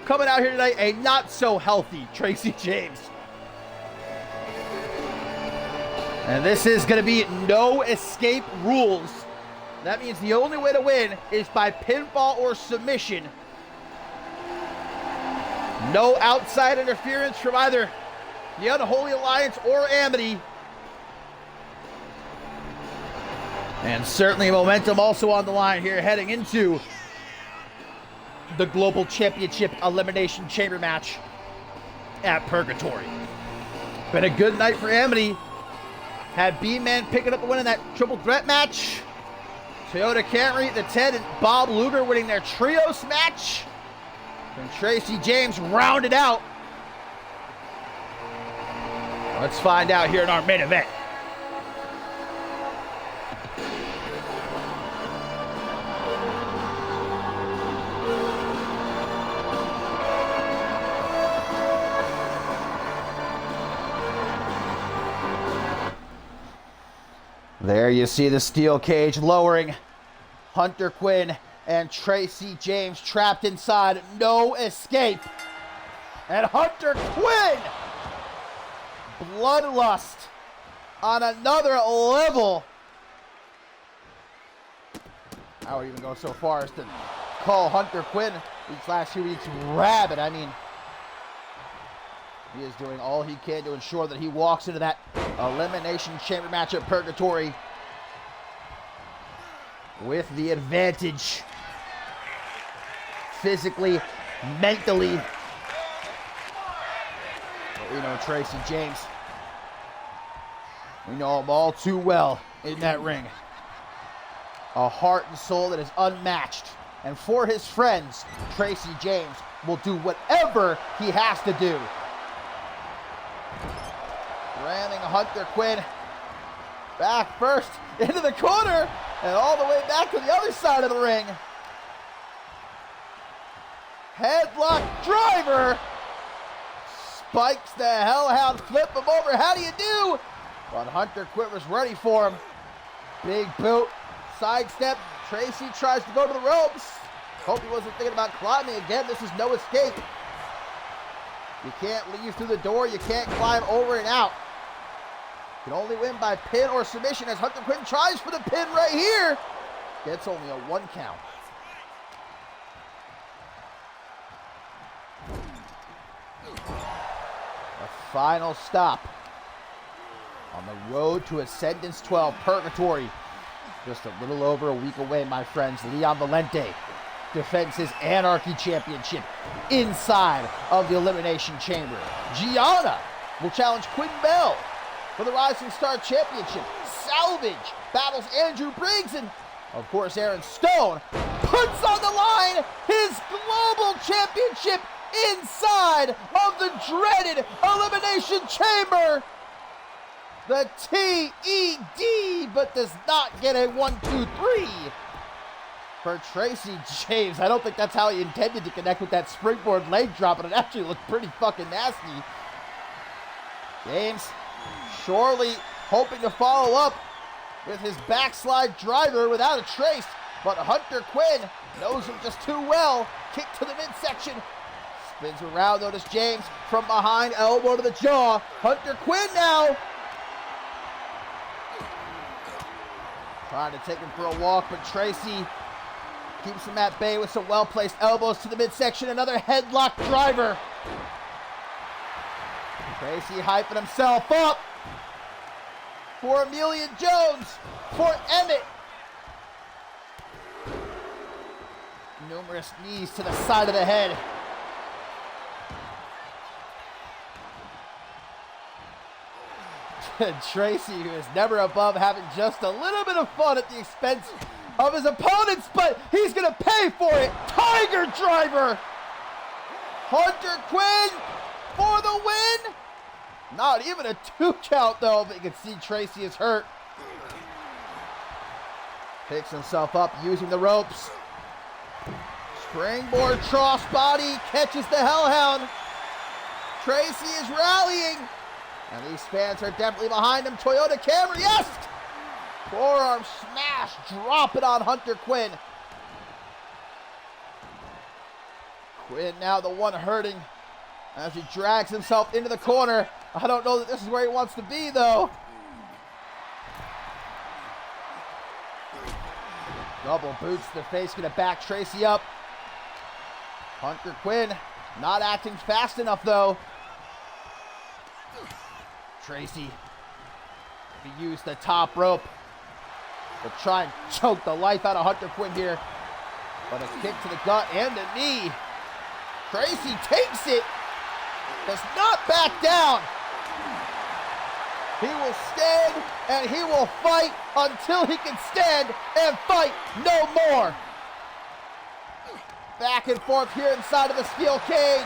coming out here tonight a not-so-healthy Tracy James. And this is going to be no escape rules. That means the only way to win is by pinfall or submission. No outside interference from either the Unholy Alliance or Amity. And certainly momentum also on the line here heading into the Global Championship Elimination Chamber match at Purgatory. Been a good night for Amity. Had B-Man picking up the win in that triple threat match. Toyota Camry, the Ted, and Bob Luger winning their trios match. And Tracy James rounded out. Let's find out here in our main event. There you see the steel cage lowering. Hunter Quinn and Tracy James trapped inside. No escape. And Hunter Quinn, bloodlust on another level. I would even go so far as to call Hunter Quinn these last few weeks rabid. I mean, he is doing all he can to ensure that he walks into that Elimination Chamber match at Purgatory with the advantage. Physically, mentally. But we know Tracy James. We know him all too well in that ring. A heart and soul that is unmatched. And for his friends, Tracy James will do whatever he has to do. Ramming Hunter Quinn back first into the corner and all the way back to the other side of the ring. Headlock driver. Spikes the Hellhound, flip him over. How do you do? But Hunter Quinn was ready for him. Big boot, sidestep. Tracy tries to go to the ropes. Hope he wasn't thinking about climbing again. This is no escape. You can't leave through the door. You can't climb over and out. You can only win by pin or submission as Hunter Quinn tries for the pin right here. Gets only a 1 count. The final stop on the road to Ascendance 12 Purgatory. Just a little over a week away, my friends. Leon Valente defends his Anarchy Championship inside of the Elimination Chamber. Gianna will challenge Quinn Bell for the Rising Star Championship. Salvage battles Andrew Briggs, and of course Aaron Stone puts on the line his Global Championship inside of the dreaded Elimination Chamber. The TED, but does not get a 1, 2, 3 for Tracy James. I don't think that's how he intended to connect with that springboard leg drop, but it actually looked pretty fucking nasty. James surely hoping to follow up with his backslide driver without a trace, but Hunter Quinn Knows him just too well. Kick to the midsection. Spins around, notice James from behind, elbow to the jaw. Hunter Quinn now. Trying to take him for a walk, but Tracy keeps him at bay with some well-placed elbows to the midsection. Another headlock driver. Tracy hyping himself up for Amelia Jones, for Emmett. Numerous knees to the side of the head. Tracy, who is never above having just a little bit of fun at the expense of his opponents, but he's going to pay for it. Tiger driver. Hunter Quinn for the win. Not even a 2 count, though, but you can see Tracy is hurt. Picks himself up using the ropes. Springboard crossbody, catches the Hellhound. Tracy is rallying. And these fans are definitely behind him. Toyota Camry, yes! Forearm smash, drop it on Hunter Quinn. Quinn now the one hurting as he drags himself into the corner. I don't know that this is where he wants to be, though. Double boots to the face, gonna back Tracy up. Hunter Quinn not acting fast enough, though. Tracy to use the top rope to try and choke the life out of Hunter Quinn here. But a kick to the gut and a knee. Tracy takes it, does not back down. He will stand and he will fight until he can stand and fight no more. Back and forth here inside of the steel cage.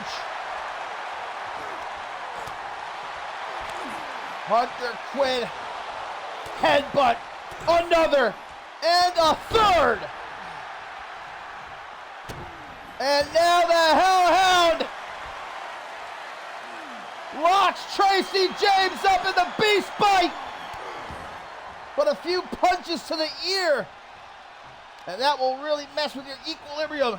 Hunter Quinn, headbutt, another, and a third. And now the Hellhound locks Tracy James up in the beast bite. But a few punches to the ear, and that will really mess with your equilibrium.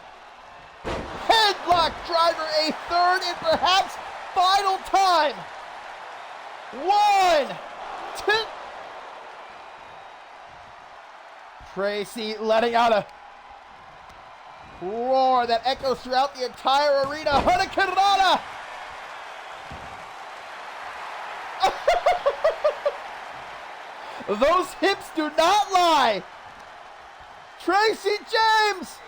Headlock driver, a third and perhaps final time. 1, 2. Tracy letting out a roar that echoes throughout the entire arena. Hurricanrana! Those hips do not lie. Tracy James!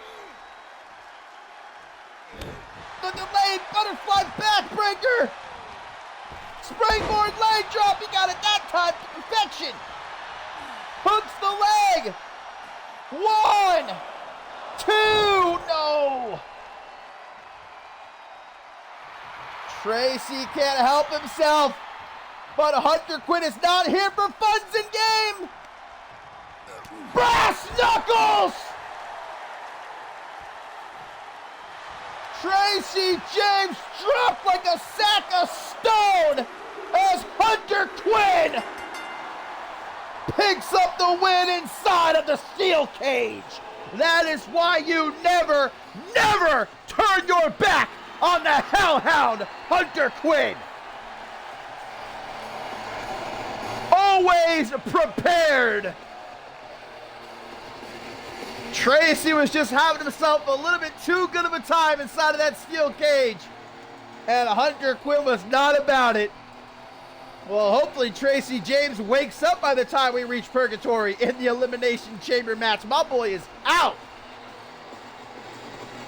The delayed butterfly backbreaker! Springboard leg drop, he got it that time to perfection. Hooks the leg. 1, 2, no. Tracy can't help himself, but Hunter Quinn is not here for funds and game. Brass knuckles. Tracy James dropped like a sack of stone as Hunter Quinn picks up the win inside of the steel cage. That is why you never, never turn your back on the Hellhound, Hunter Quinn. Always prepared. Tracy was just having himself a little bit too good of a time inside of that steel cage, and Hunter Quinn was not about it. Well, hopefully Tracy James wakes up by the time we reach Purgatory in the Elimination Chamber match. My boy is out.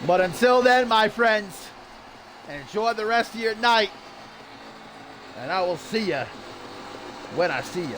But until then, my friends, enjoy the rest of your night, and I will see you when I see you.